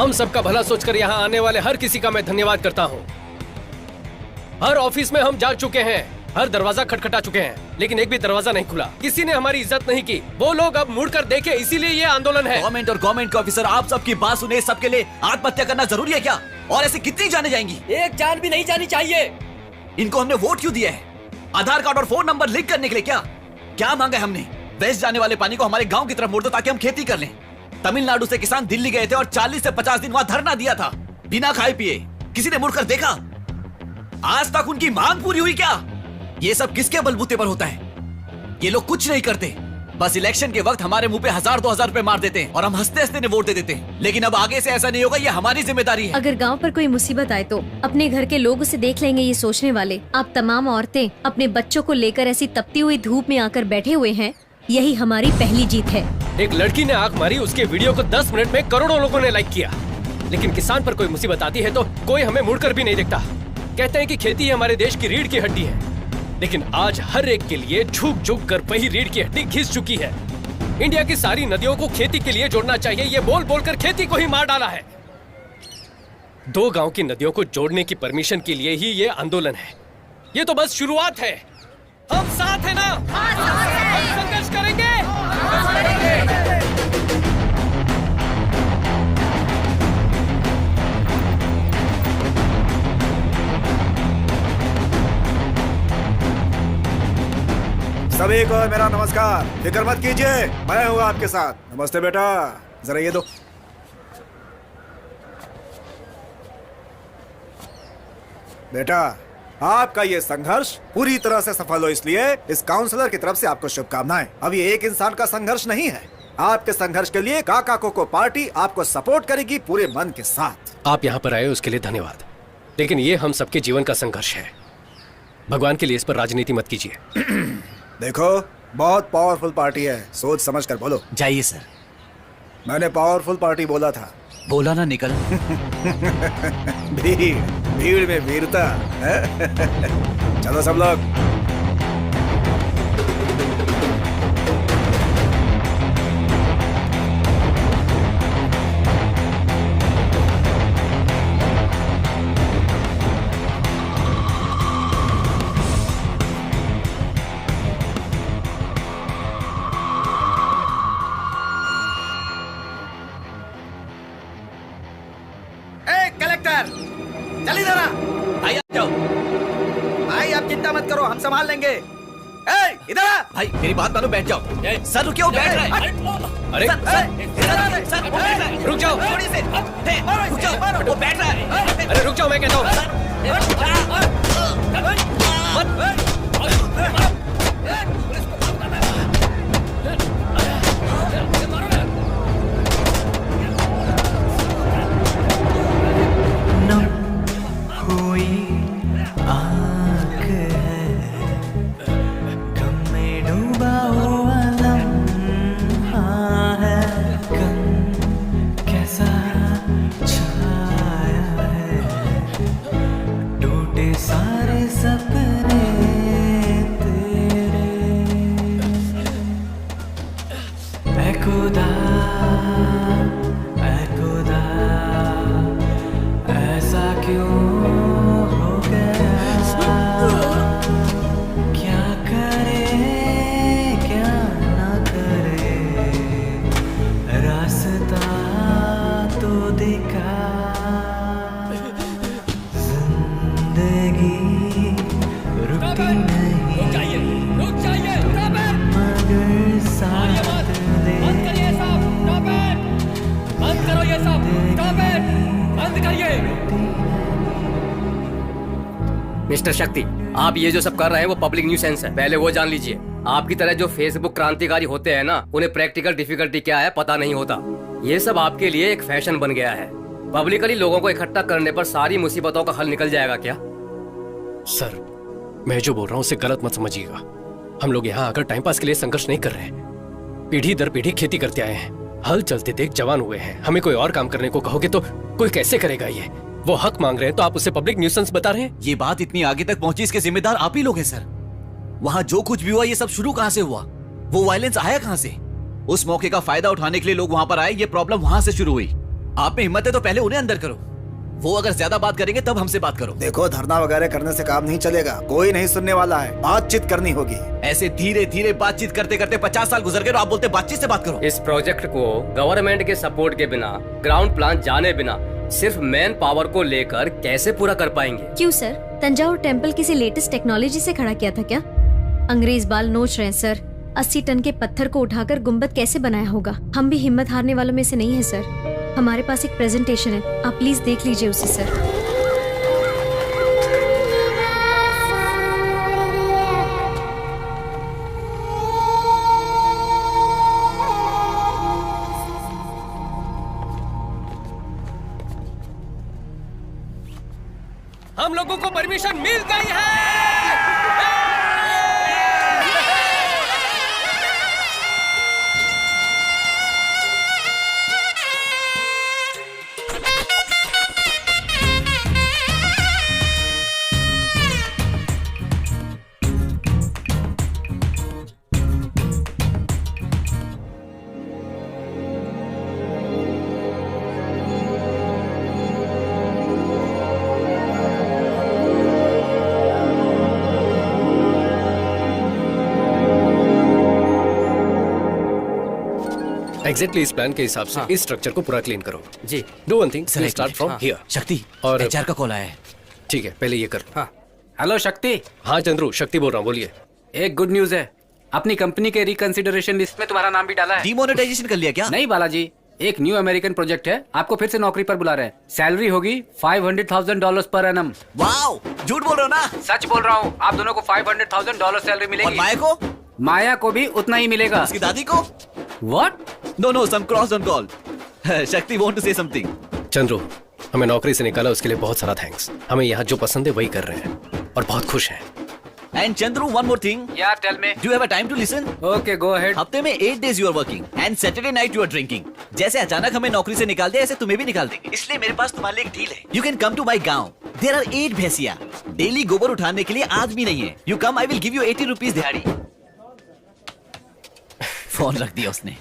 हम सबका भला सोचकर यहाँ आने वाले हर किसी का मैं धन्यवाद करता हूँ। हर ऑफिस में हम जा चुके हैं, हर दरवाजा खटखटा चुके हैं, लेकिन एक भी दरवाजा नहीं खुला। किसी ने हमारी इज्जत नहीं की। वो लोग अब मुड़कर देखे, इसीलिए ये आंदोलन है। गवर्नमेंट और गवर्नमेंट के ऑफिसर, आप सबकी बात सुने। सबके लिए आत्महत्या करना जरूरी है क्या? और ऐसे कितनी जाने जाएंगी? एक जान भी नहीं जानी चाहिए। इनको हमने वोट क्यों दिया है? आधार कार्ड और फोन नंबर लिंक करने के लिए क्या? क्या मांगा है हमने? वेस्ट जाने वाले पानी को हमारे गांव की तरफ मोड़ दो ताकि हम खेती कर लें। तमिलनाडु से किसान दिल्ली गए थे और 40 से 50 दिन वहां धरना दिया था, बिना खाए पिए। किसी ने मुड़कर देखा? आज तक उनकी मांग पूरी हुई क्या? ये सब किसके बलबूते पर होता है? ये लोग कुछ नहीं करते, बस इलेक्शन के वक्त हमारे मुंह पे 1000-2000 रुपए मार देते हैं और हम हंसते हंसते वोट दे देते हैं। लेकिन अब आगे से ऐसा नहीं होगा, ये हमारी जिम्मेदारी है। अगर गांव पर कोई मुसीबत आए तो अपने घर के लोग उसे देख लेंगे, ये सोचने वाले आप तमाम औरतें अपने बच्चों को लेकर ऐसी तपती हुई धूप में आकर बैठे हुए हैं, यही हमारी पहली जीत है। एक लड़की ने आंख मारी, उसके वीडियो को 10 मिनट में करोड़ों लोगों ने लाइक किया। लेकिन किसान पर कोई मुसीबत आती है तो कोई हमें मुड़कर भी नहीं देखता। कहते हैं कि खेती ही हमारे देश की रीढ़ की हड्डी है, लेकिन आज हर एक के लिए झुक झुक कर वही रीढ़ की हड्डी घिस चुकी है। इंडिया की सारी नदियों को खेती के लिए जोड़ना चाहिए, ये बोल बोलकर खेती को ही मार डाला है। 2 गांव की नदियों को जोड़ने की परमिशन के लिए ही ये आंदोलन है। ये तो बस शुरुआत है। हम साथ हैं ना? हम संघर्ष करेंगे। सभी को मेरा नमस्कार। फिक्र मत कीजिए, मैं हूँ आपके साथ। नमस्ते बेटा, जरा ये दो। बेटा, आपका ये संघर्ष पूरी तरह से सफल हो, इसलिए इस काउंसलर की तरफ से आपको शुभकामनाएं। अब ये एक इंसान का संघर्ष नहीं है। आपके संघर्ष के लिए काका को पार्टी आपको सपोर्ट करेगी पूरे मन के साथ। आप यहाँ पर आए उसके लिए धन्यवाद, लेकिन ये हम सबके जीवन का संघर्ष है। भगवान के लिए इस पर राजनीति मत कीजिए। देखो, बहुत पावरफुल पार्टी है, सोच समझ कर बोलो। जाइए सर। मैंने पावरफुल पार्टी बोला था। बोला ना निकल। भीड़ में वीरता। चलो सब लोग। कलेक्टर, चल इधर आ। भाई आ जाओ। भाई आप चिंता मत करो, हम संभाल लेंगे। इधर आ। भाई मेरी बात मानो, बैठ जाओ। सर रुकिए, वो बैठ रहा है। अरे सर वो बैठ रहा है। रुक जाओ। थोड़ी से रुक जाओ, वो बैठ रहा है। अरे रुक जाओ, मैं कहता हूँ। मिस्टर शक्ति, आप ये जो सब कर रहे हैं वो पब्लिक न्यूसेंस है, पहले वो जान लीजिए। आपकी तरह जो फेसबुक क्रांतिकारी होते हैं ना, उन्हें प्रैक्टिकल डिफिकल्टी क्या है पता नहीं होता। ये सब आपके लिए एक फैशन बन गया है। पब्लिकली लोगों को इकट्ठा करने पर सारी मुसीबतों का हल निकल जाएगा क्या? सर, मैं जो बोल रहा हूँ उसे गलत मत समझिएगा। हम लोग यहाँ आकर टाइम पास के लिए संघर्ष नहीं कर रहे हैं। पीढ़ी दर पीढ़ी खेती करते आए हैं, हल चलते देख जवान हुए हैं। हमें कोई और काम करने को कहोगे तो कोई कैसे करेगा? ये वो हक मांग रहे हैं तो आप उसे पब्लिक न्यूसेंस बता रहे हैं। ये बात इतनी आगे तक पहुंची, इसके जिम्मेदार आप ही लोग हैं सर। वहां जो कुछ भी हुआ, ये सब शुरू कहां से हुआ? वो वायलेंस आया कहां से? उस मौके का फायदा उठाने के लिए लोग वहां पर आए, ये प्रॉब्लम वहां से शुरू हुई। आप में हिम्मत है तो पहले उन्हें अंदर करो। वो अगर ज्यादा बात करेंगे तब हमसे बात करो। देखो, धरना वगैरह करने से काम नहीं चलेगा, कोई नहीं सुनने वाला है, बातचीत करनी होगी। ऐसे धीरे धीरे बातचीत करते करते 50 साल गुजर गए और आप बोलते बातचीत से बात करो। इस प्रोजेक्ट को गवर्नमेंट के सपोर्ट के बिना, ग्राउंड प्लान जाने बिना, सिर्फ मैन पावर को लेकर कैसे पूरा कर पाएंगे? क्यों सर, तंजावुर टेम्पल किसी लेटेस्ट टेक्नोलॉजी से खड़ा किया था क्या? अंग्रेज बाल नोच रहे हैं सर। 80 टन के पत्थर को उठाकर गुम्बद कैसे बनाया होगा? हम भी हिम्मत हारने वालों में से नहीं है सर। हमारे पास एक प्रेजेंटेशन है, आप प्लीज देख लीजिए उसे सर। हम लोगों को परमिशन मिल गई है। एग्जैक्टली इस प्लान के हिसाब से इस स्ट्रक्चर को पूरा क्लीन करो। जी। Do one thing, start from here. Shakti, और एचआर का कॉल आया है। ठीक है, पहले ये कर। हाँ, हेलो शक्ति। हाँ चंद्रू, शक्ति बोल रहा हूँ, बोलिए। एक गुड न्यूज है, अपनी कंपनी के रिकंसिडरेशन लिस्ट में तुम्हारा नाम भी डाला है। डिमोनेटाइजेशन कर लिया क्या? नहीं बालाजी, एक न्यू अमेरिकन प्रोजेक्ट है, आपको फिर से नौकरी पर बुला रहे हैं। सैलरी होगी $500,000 पर एनम। वाओ, झूठ बोल रहे हो ना? सच बोल रहा हूँ, आप दोनों को $500,000 सैलरी और मिलेगी। माया को? माया को भी उतना ही मिलेगा। उसकी दादी को? What? No, some cross on call. शक्ति want to say something. Chandru, हमें नौकरी से निकाला उसके लिए बहुत सारा थैंक्स। हमें यहाँ जो पसंद है वही कर रहे हैं और बहुत खुश हैं। And Chandru, one more thing. Yeah, tell me. Do you have a time to listen? Okay, go ahead. हफ्ते में 8 days you are working and Saturday night you are drinking. जैसे अचानक हमें नौकरी से निकाल दिया, ऐसे तुम्हें भी निकाल देंगे। इसलिए मेरे पास तुम्हारे लिए एक डील है। You can come to my गांव. There are 8 भैंसिया। डेली गोबर उठाने के लिए आदमी नहीं है। You come, I will give you 80 rupees दिहाड़ी। फोन रख दिया उसने।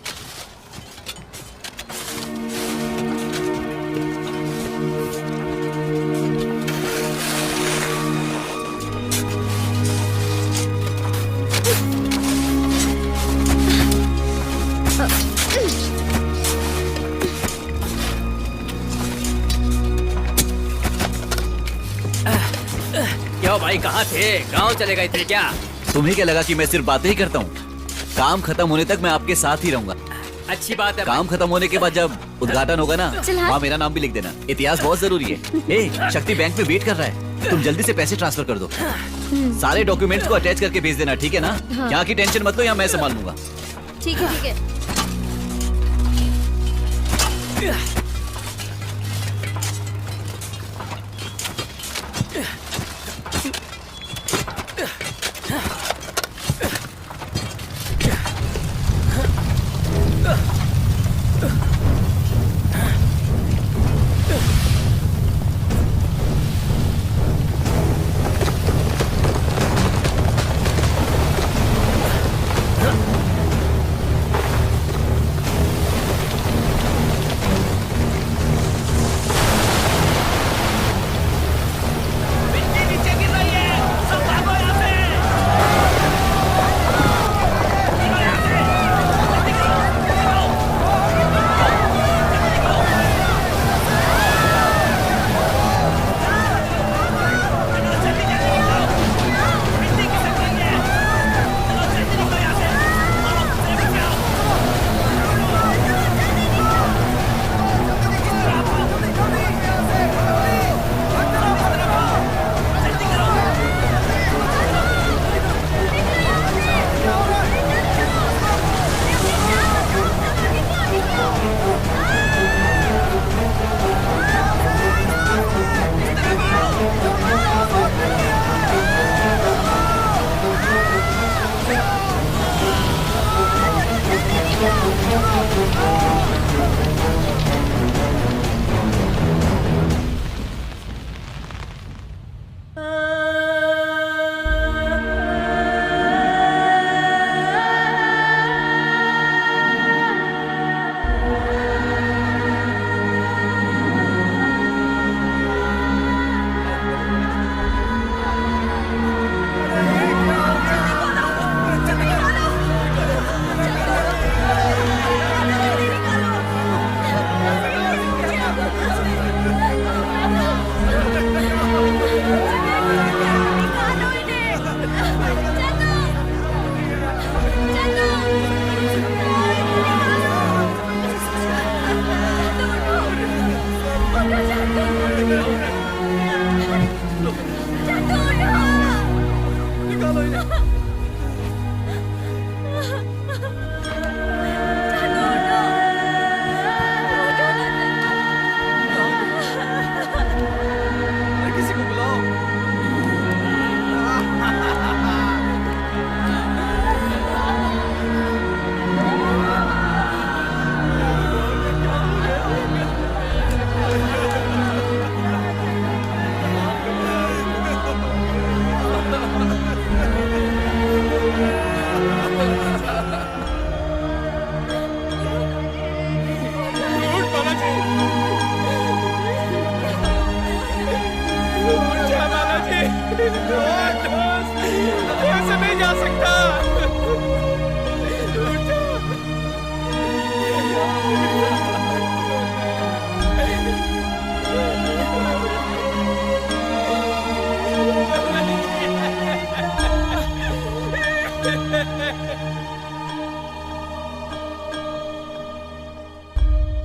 क्यों भाई, कहाँ थे? गांव चले गए थे क्या? तुम्हें क्या लगा कि मैं सिर्फ बातें ही करता हूँ? काम खत्म होने तक मैं आपके साथ ही रहूंगा। अच्छी बात है। काम खत्म होने के बाद जब उद्घाटन होगा ना, चल हाँ। वहाँ मेरा नाम भी लिख देना। इतिहास बहुत जरूरी है। ए, शक्ति बैंक में वेट कर रहा है, तुम जल्दी से पैसे ट्रांसफर कर दो। सारे डॉक्यूमेंट्स को अटैच करके भेज देना, ठीक है ना? हाँ। यहाँ की टेंशन मत लो, यहाँ मैं संभाल लूंगा। ठीक है ठीक है। जा सकता।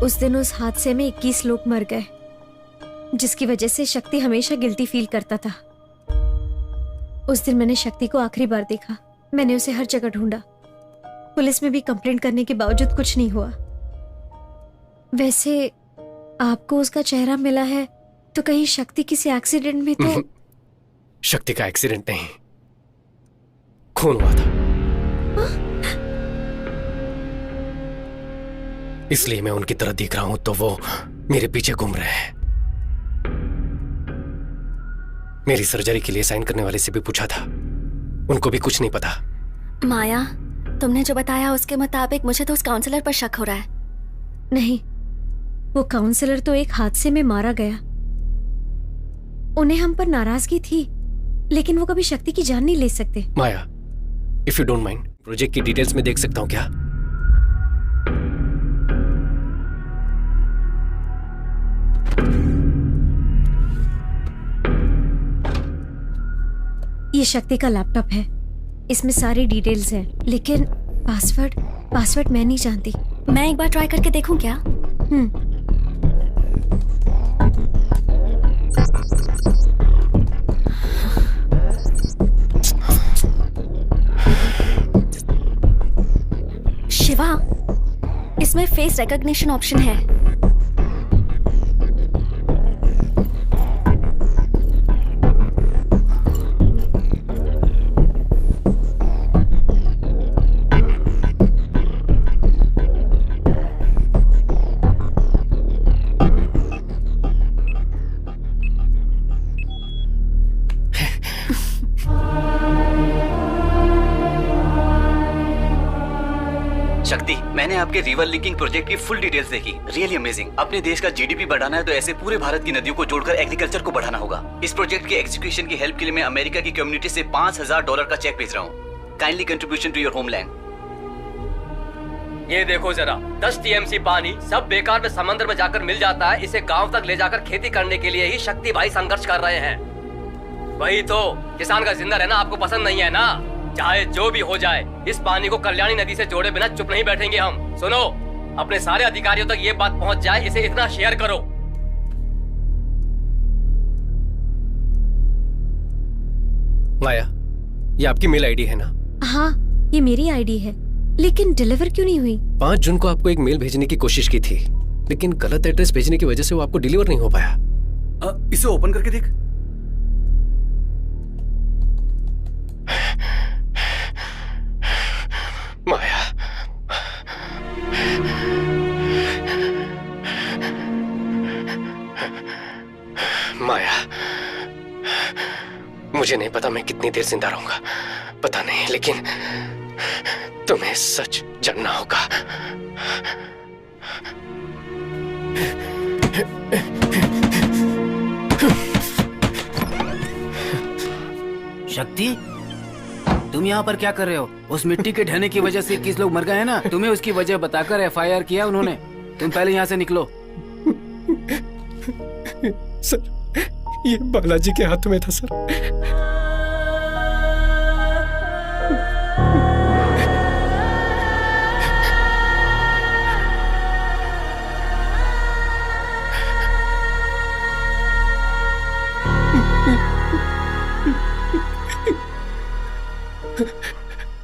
उस दिन उस हादसे में 21 लोग मर गए, जिसकी वजह से शक्ति हमेशा गिल्टी फील करता था। उस दिन मैंने शक्ति को आखिरी बार देखा। मैंने उसे हर जगह ढूंढा, पुलिस में भी कंप्लेंट करने के बावजूद कुछ नहीं हुआ। वैसे आपको उसका चेहरा मिला है तो कहीं शक्ति किसी एक्सीडेंट में तो? शक्ति का एक्सीडेंट नहीं, खून हुआ था। इसलिए मैं उनकी तरह दिख रहा हूं तो वो मेरे पीछे घूम रहे हैं। मेरी सर्जरी के लिए साइन करने वाले से भी पूछा था, उनको भी कुछ नहीं पता। माया, तुमने जो बताया उसके मुताबिक मुझे तो उस काउंसलर पर शक हो रहा है। नहीं, वो काउंसलर तो एक हादसे में मारा गया। उन्हें हम पर नाराजगी थी, लेकिन वो कभी शक्ति की जान नहीं ले सकते। Maya, if you don't mind, project की डिटेल्स में देख सकता हूं क्या? ये शक्ति का लैपटॉप है, इसमें सारी डिटेल्स हैं, लेकिन पासवर्ड मैं नहीं जानती। मैं एक बार ट्राई करके देखूं क्या? शिवा, इसमें फेस रिकॉग्निशन ऑप्शन है। शक्ति, मैंने आपके रिवर लिंकिंग प्रोजेक्ट की फुल डिटेल्स देखी। Really amazing. अपने देश का जीडीपी बढ़ाना है तो ऐसे पूरे भारत की नदियों को जोड़कर एग्रीकल्चर को बढ़ाना होगा। इस प्रोजेक्ट के एग्जीक्यूशन की हेल्प के लिए मैं अमेरिका की कम्युनिटी से $5000 का चेक भेज रहा हूँ। Kindly contribution to your homeland. ये देखो जरा, 10 टीएमसी पानी सब बेकार में समंदर में जाकर मिल जाता है। इसे गांव तक ले जाकर खेती करने के लिए ही शक्ति भाई संघर्ष कर रहे हैं। वही तो, किसान का जिंदा रहना आपको पसंद नहीं है ना? चाहे जो भी हो जाए, इस पानी को कल्याणी नदी से जोड़े बिना चुप नहीं बैठेंगे हम। सुनो, अपने सारे अधिकारियों तक ये बात पहुंच जाए, इसे इतना शेयर करो। माया, ये आपकी मेल आईडी है ना? हाँ, ये मेरी आईडी है, लेकिन डिलीवर क्यों नहीं हुई? 5 जून को आपको एक मेल भेजने की कोशिश की थी, लेकिन गलत एड्रेस भेजने की वजह से वो आपको डिलीवर नहीं हो पाया। इसे ओपन करके देख। माया, माया, मुझे नहीं पता मैं कितनी देर जिंदा रहूंगा, पता नहीं, लेकिन तुम्हें सच जानना होगा। शक्ति, तुम यहाँ पर क्या कर रहे हो? उस मिट्टी के ढहने की वजह से 21 लोग मर गए हैं ना? तुम्हें उसकी वजह बताकर एफआईआर किया उन्होंने। तुम पहले यहाँ से निकलो। सर, ये बालाजी के हाथ में था सर।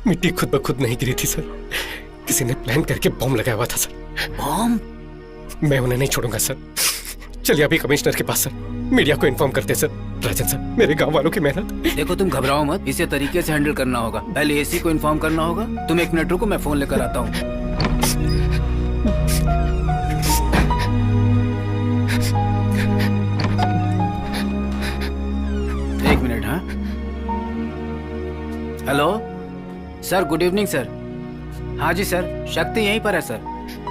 मिट्टी खुद ब खुद नहीं गिरी थी सर, किसी ने प्लान करके बॉम्ब लगाया हुआ था सर। बॉम्ब? मैं उन्हें नहीं छोड़ूंगा सर। चलिए अभी कमिश्नर के पास सर, मीडिया को इन्फॉर्म करते सर। राजन सर, मेरे गांव वालों की मेहनत। देखो, तुम घबराओ मत, इसे तरीके से हैंडल करना होगा। पहले एसी को इन्फॉर्म करना होगा। तुम 1 मिनट रुको, मैं फोन लेकर आता हूँ। एक मिनट। हाँ, hello sir, good evening sir. हाँ जी सर, शक्ति यहीं पर है सर।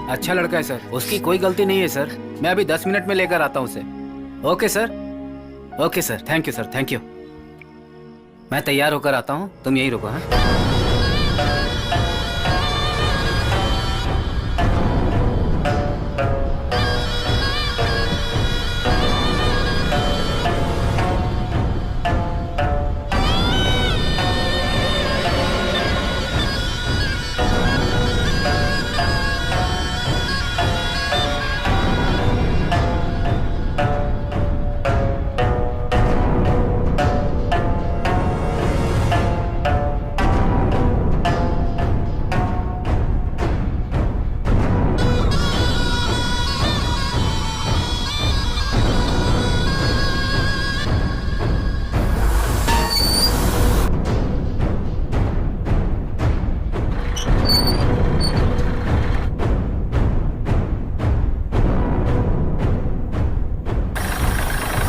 अच्छा लड़का है सर, उसकी कोई गलती नहीं है सर। मैं अभी 10 मिनट में लेकर आता हूँ उसे। Okay sir, okay sir, thank you sir, thank you. मैं तैयार होकर आता हूँ, तुम यहीं रुको। हाँ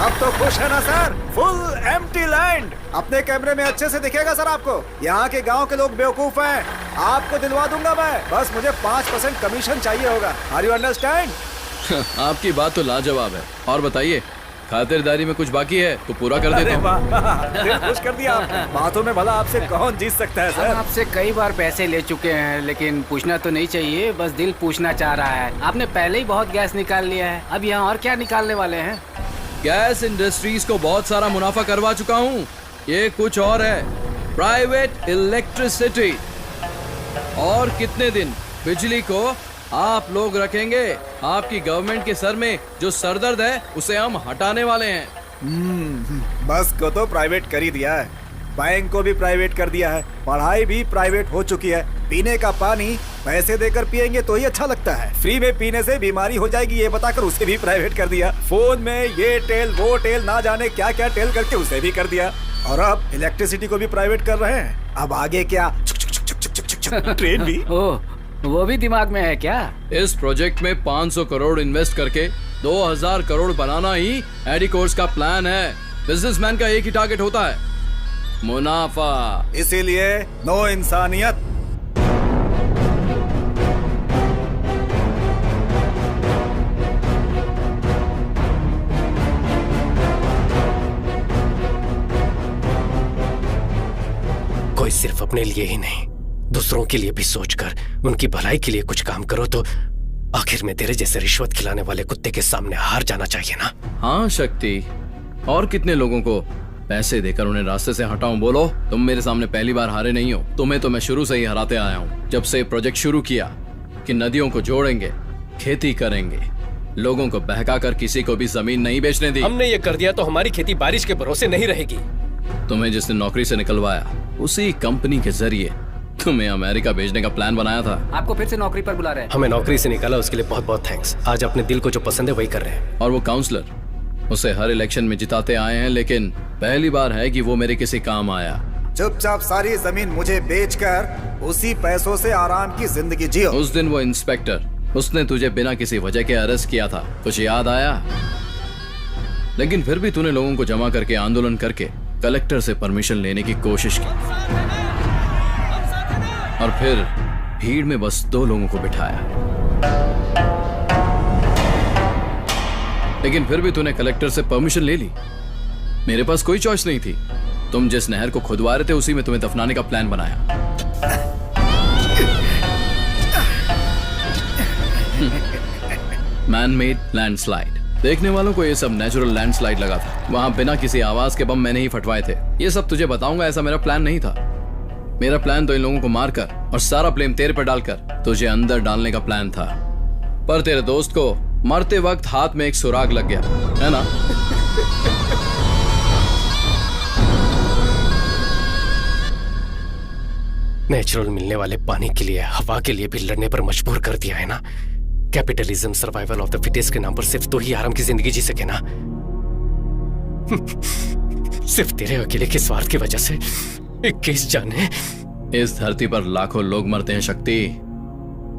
अब तो खुश है ना सर? फुल एम्प्टी लैंड अपने कैमरे में अच्छे से दिखेगा सर आपको। यहाँ के गांव के लोग बेवकूफ हैं। आपको दिलवा दूंगा मैं, बस मुझे 5% कमीशन चाहिए होगा। Are you understand? आपकी बात तो लाजवाब है। और बताइए, खातिरदारी में कुछ बाकी है तो पूरा कर देता हूँ। दिल खुश कर दिया आपने। बातों में भला आपसे कौन जीत सकता है सर? आपसे कई बार पैसे ले चुके हैं, लेकिन पूछना तो नहीं चाहिए, बस दिल पूछना चाह रहा है। आपने पहले ही बहुत गैस निकाल लिया है, अब यहाँ और क्या निकालने वाले हैं? गैस इंडस्ट्रीज को बहुत सारा मुनाफा करवा चुका हूँ। ये कुछ और है, प्राइवेट इलेक्ट्रिसिटी। और कितने दिन बिजली को आप लोग रखेंगे? आपकी गवर्नमेंट के सर में जो सरदर्द है उसे हम हटाने वाले हैं। बस को तो प्राइवेट कर ही दिया है, बैंक को भी प्राइवेट कर दिया है, पढ़ाई भी प्राइवेट हो चुकी है। पीने का पानी पैसे देकर पिएंगे तो ही अच्छा लगता है, फ्री में पीने से बीमारी हो जाएगी ये बताकर उसे भी प्राइवेट कर दिया। फोन में ये टेल वो टेल ना जाने क्या क्या टेल करके उसे भी कर दिया। और अब इलेक्ट्रिसिटी को भी प्राइवेट कर रहे हैं। अब आगे क्या? ट्रेन भी। ओह, वो भी दिमाग में है क्या? इस प्रोजेक्ट में 500 करोड़ इन्वेस्ट करके 2000 करोड़ बनाना ही एडिकोर्स का प्लान है। बिजनेसमैन का एक ही टारगेट होता है, मुनाफा। इसीलिए नो इंसानियत। कोई सिर्फ अपने लिए ही नहीं, दूसरों के लिए भी सोचकर उनकी भलाई के लिए कुछ काम करो तो आखिर में तेरे जैसे रिश्वत खिलाने वाले कुत्ते के सामने हार जाना चाहिए ना। हाँ शक्ति, और कितने लोगों को पैसे देकर उन्हें रास्ते से हटाऊं? बोलो, तुम मेरे सामने पहली बार हारे नहीं हो। तुम्हें तो मैं शुरू से ही हराते आया हूँ। जब से प्रोजेक्ट शुरू किया कि नदियों को जोड़ेंगे, खेती करेंगे, लोगों को बहकाकर किसी को भी जमीन नहीं बेचने दी। हमने ये कर दिया तो हमारी खेती बारिश के भरोसे नहीं रहेगी। तुम्हें जिसने नौकरी से निकलवाया उसी कंपनी के जरिए तुम्हें अमेरिका भेजने का प्लान बनाया था। आपको फिर से नौकरी पर बुला रहे हैं। हमें नौकरी से निकाला उसके लिए बहुत बहुत थैंक्स। आज अपने दिल को जो पसंद है वही कर रहे हैं। और वो काउंसलर, उसे हर इलेक्शन में जिताते आए हैं, लेकिन पहली बार है कि वो मेरे किसी काम आया। चुपचाप सारी जमीन मुझे बेचकर उसी पैसों से आराम की जिंदगी जियो। उस दिन वो इंस्पेक्टर, उसने तुझे बिना किसी वजह के अरेस्ट किया था, कुछ याद आया? लेकिन फिर भी तूने लोगों को जमा करके आंदोलन करके कलेक्टर से परमिशन लेने की कोशिश की, और फिर भीड़ में बस 2 लोगों को बिठाया। लेकिन फिर भी तूने कलेक्टर से परमिशन ले ली। मेरे पास कोई चॉइस नहीं थी। तुम जिस नहर को खुदवा रहे थे उसी में तुम्हें दफनाने का प्लान बनाया। Man made landslide. देखने वालों को ये सब नेचुरल लैंडस्लाइड लगा था। वहां बिना किसी आवाज के बम मैंने ही फटवाए थे। ये सब तुझे बताऊंगा, ऐसा मेरा प्लान नहीं था। मेरा प्लान तो इन लोगों को मारकर और सारा ब्लेम तेरे पर डालकर तुझे अंदर डालने का प्लान था। पर तेरे दोस्त को मरते वक्त हाथ में एक सुराग लग गया, है ना? नेचुरल मिलने वाले पानी के लिए, हवा के लिए भी लड़ने पर मजबूर कर दिया है ना। Capitalism, survival of the fittest के नाम पर सिर्फ तो ही आराम की जिंदगी जी सके ना। सिर्फ तेरे अकेले के स्वार्थ की वजह से 21 जाने। इस धरती पर लाखों लोग मरते हैं शक्ति,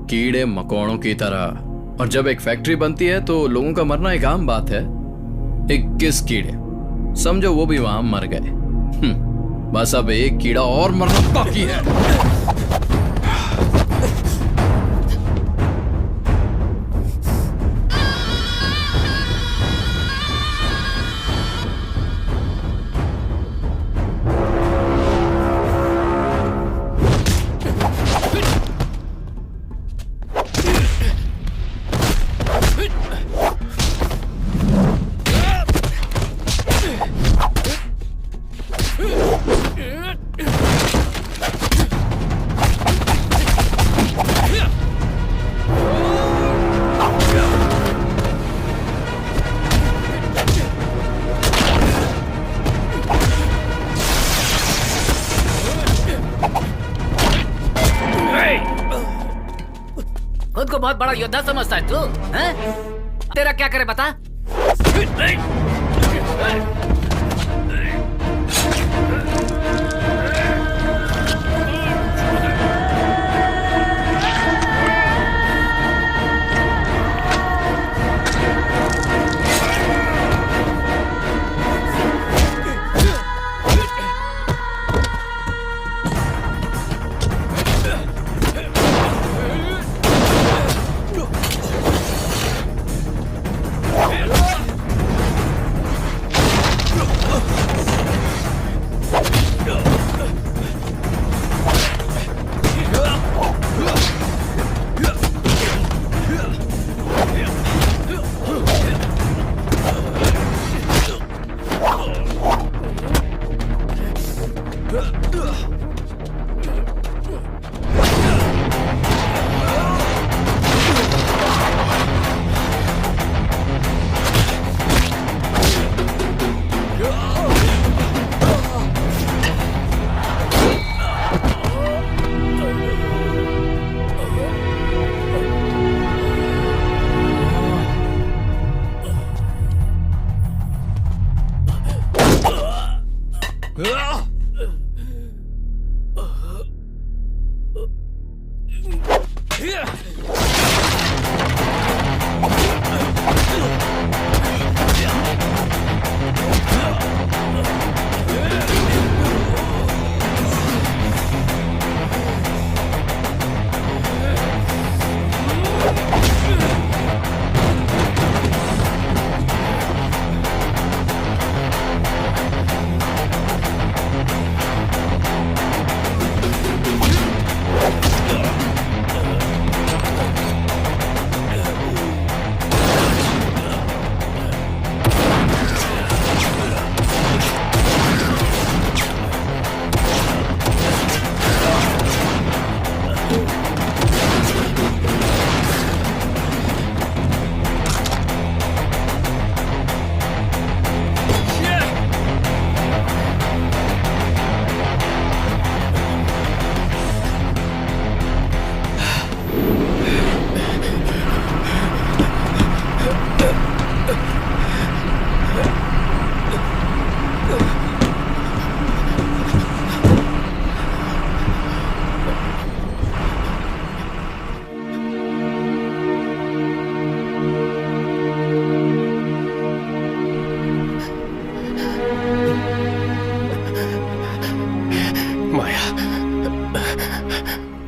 कीड़े मकोड़ों की तरह। और जब एक फैक्ट्री बनती है तो लोगों का मरना एक आम बात है। 21 कीड़े, समझो वो भी वहां मर गए। बस अब एक कीड़ा और मरना बाकी है। को बहुत बड़ा योद्धा समझता है तू, हैं? तेरा क्या करे बता?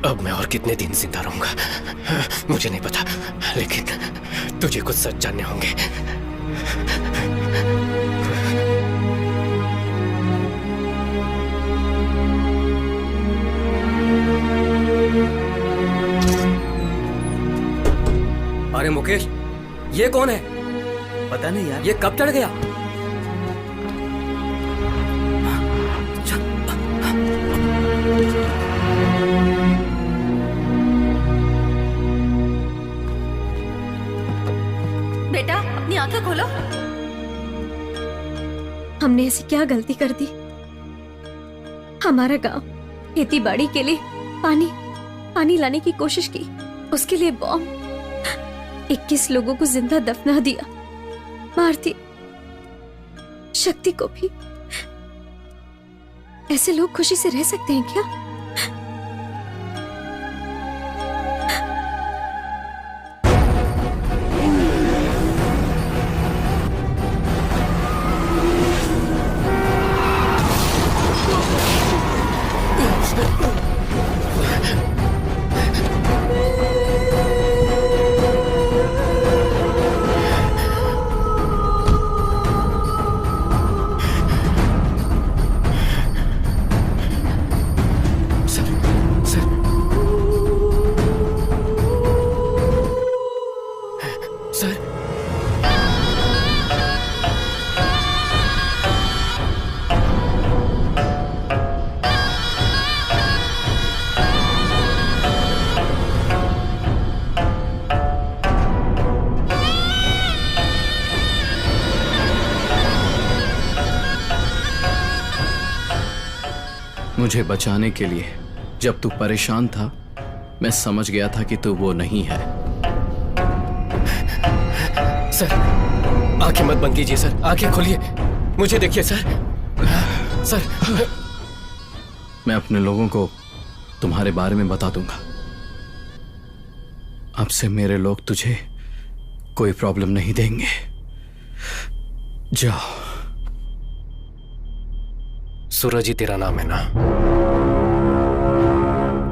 अब मैं और कितने दिन जिंदा रहूंगा मुझे नहीं पता, लेकिन तुझे कुछ सच जानने होंगे। अरे मुकेश, ये कौन है? पता नहीं यार। ये कब चढ़ गया? बेटा अपनी आंखें खोलो। हमने ऐसी क्या गलती कर दी? हमारा गांव खेती बाड़ी के लिए पानी लाने की कोशिश की, उसके लिए बॉम्ब 21 लोगों को जिंदा दफना दिया, मार दी। शक्ति को भी। ऐसे लोग खुशी से रह सकते हैं क्या? मुझे बचाने के लिए जब तू परेशान था, मैं समझ गया था कि तू वो नहीं है। सर आंखें मत बंद कीजिए सर, आंखें खोलिए, मुझे देखिए सर। सर मैं अपने लोगों को तुम्हारे बारे में बता दूंगा। अब से मेरे लोग तुझे कोई प्रॉब्लम नहीं देंगे। जाओ। सूरज ही तेरा नाम है ना?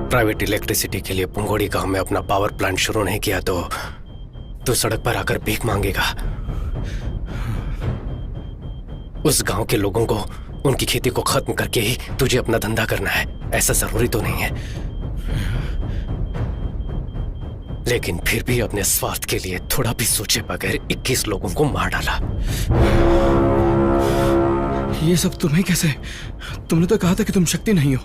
प्राइवेट इलेक्ट्रिसिटी के लिए पुंगोड़ी गांव में अपना पावर प्लांट शुरू नहीं किया तो तू सड़क पर आकर भीख मांगेगा। उस गांव के लोगों को उनकी खेती को खत्म करके ही तुझे अपना धंधा करना है, ऐसा जरूरी तो नहीं है। लेकिन फिर भी अपने स्वार्थ के लिए थोड़ा भी सोचे बगैर 21 लोगों को मार डाला। ये सब तुम्हें कैसे? तुमने तो कहा था कि तुम शक्ति नहीं हो।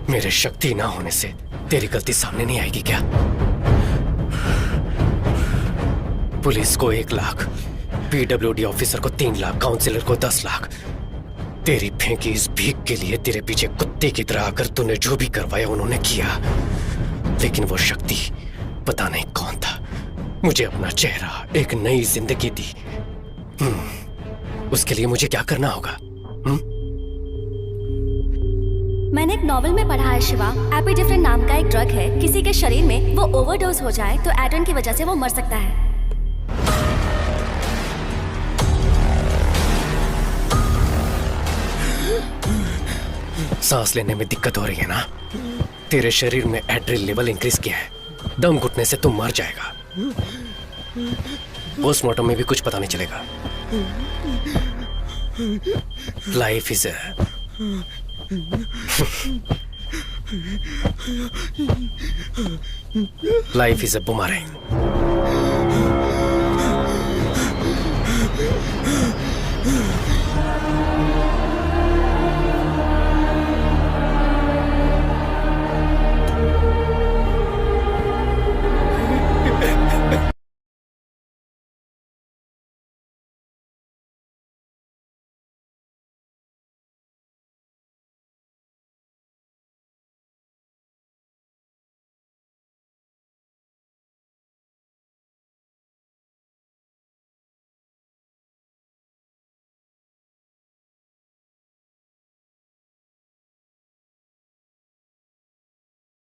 मेरे शक्ति ना होने से तेरी गलती सामने नहीं आएगी क्या? पुलिस को 1 लाख, PWD ऑफिसर को 3 लाख, काउंसिलर को 10 लाख। तेरी फेंकी इस भीख के लिए तेरे पीछे कुत्ते की तरह आकर तूने जो भी करवाया उन्होंने किया। लेकिन वो शक्ति पता नहीं कौन था, मुझे अपना चेहरा, एक नई जिंदगी दी। उसके लिए मुझे क्या करना होगा? मैंने एक नॉवेल में पढ़ा है शिवा, एपिडेफ्रिन नाम का एक ड्रग है, किसी के शरीर में वो ओवरडोज हो जाए तो एड्रेन की वजह से वो मर सकता है। सांस लेने में दिक्कत हो रही है ना? तेरे शरीर में एड्रिल लेवल इंक्रीज किया है, दम घुटने से तुम मर जाएगा। पोस्टमार्टम में भी कुछ पता नहीं चलेगा। Life is life is a boomerang.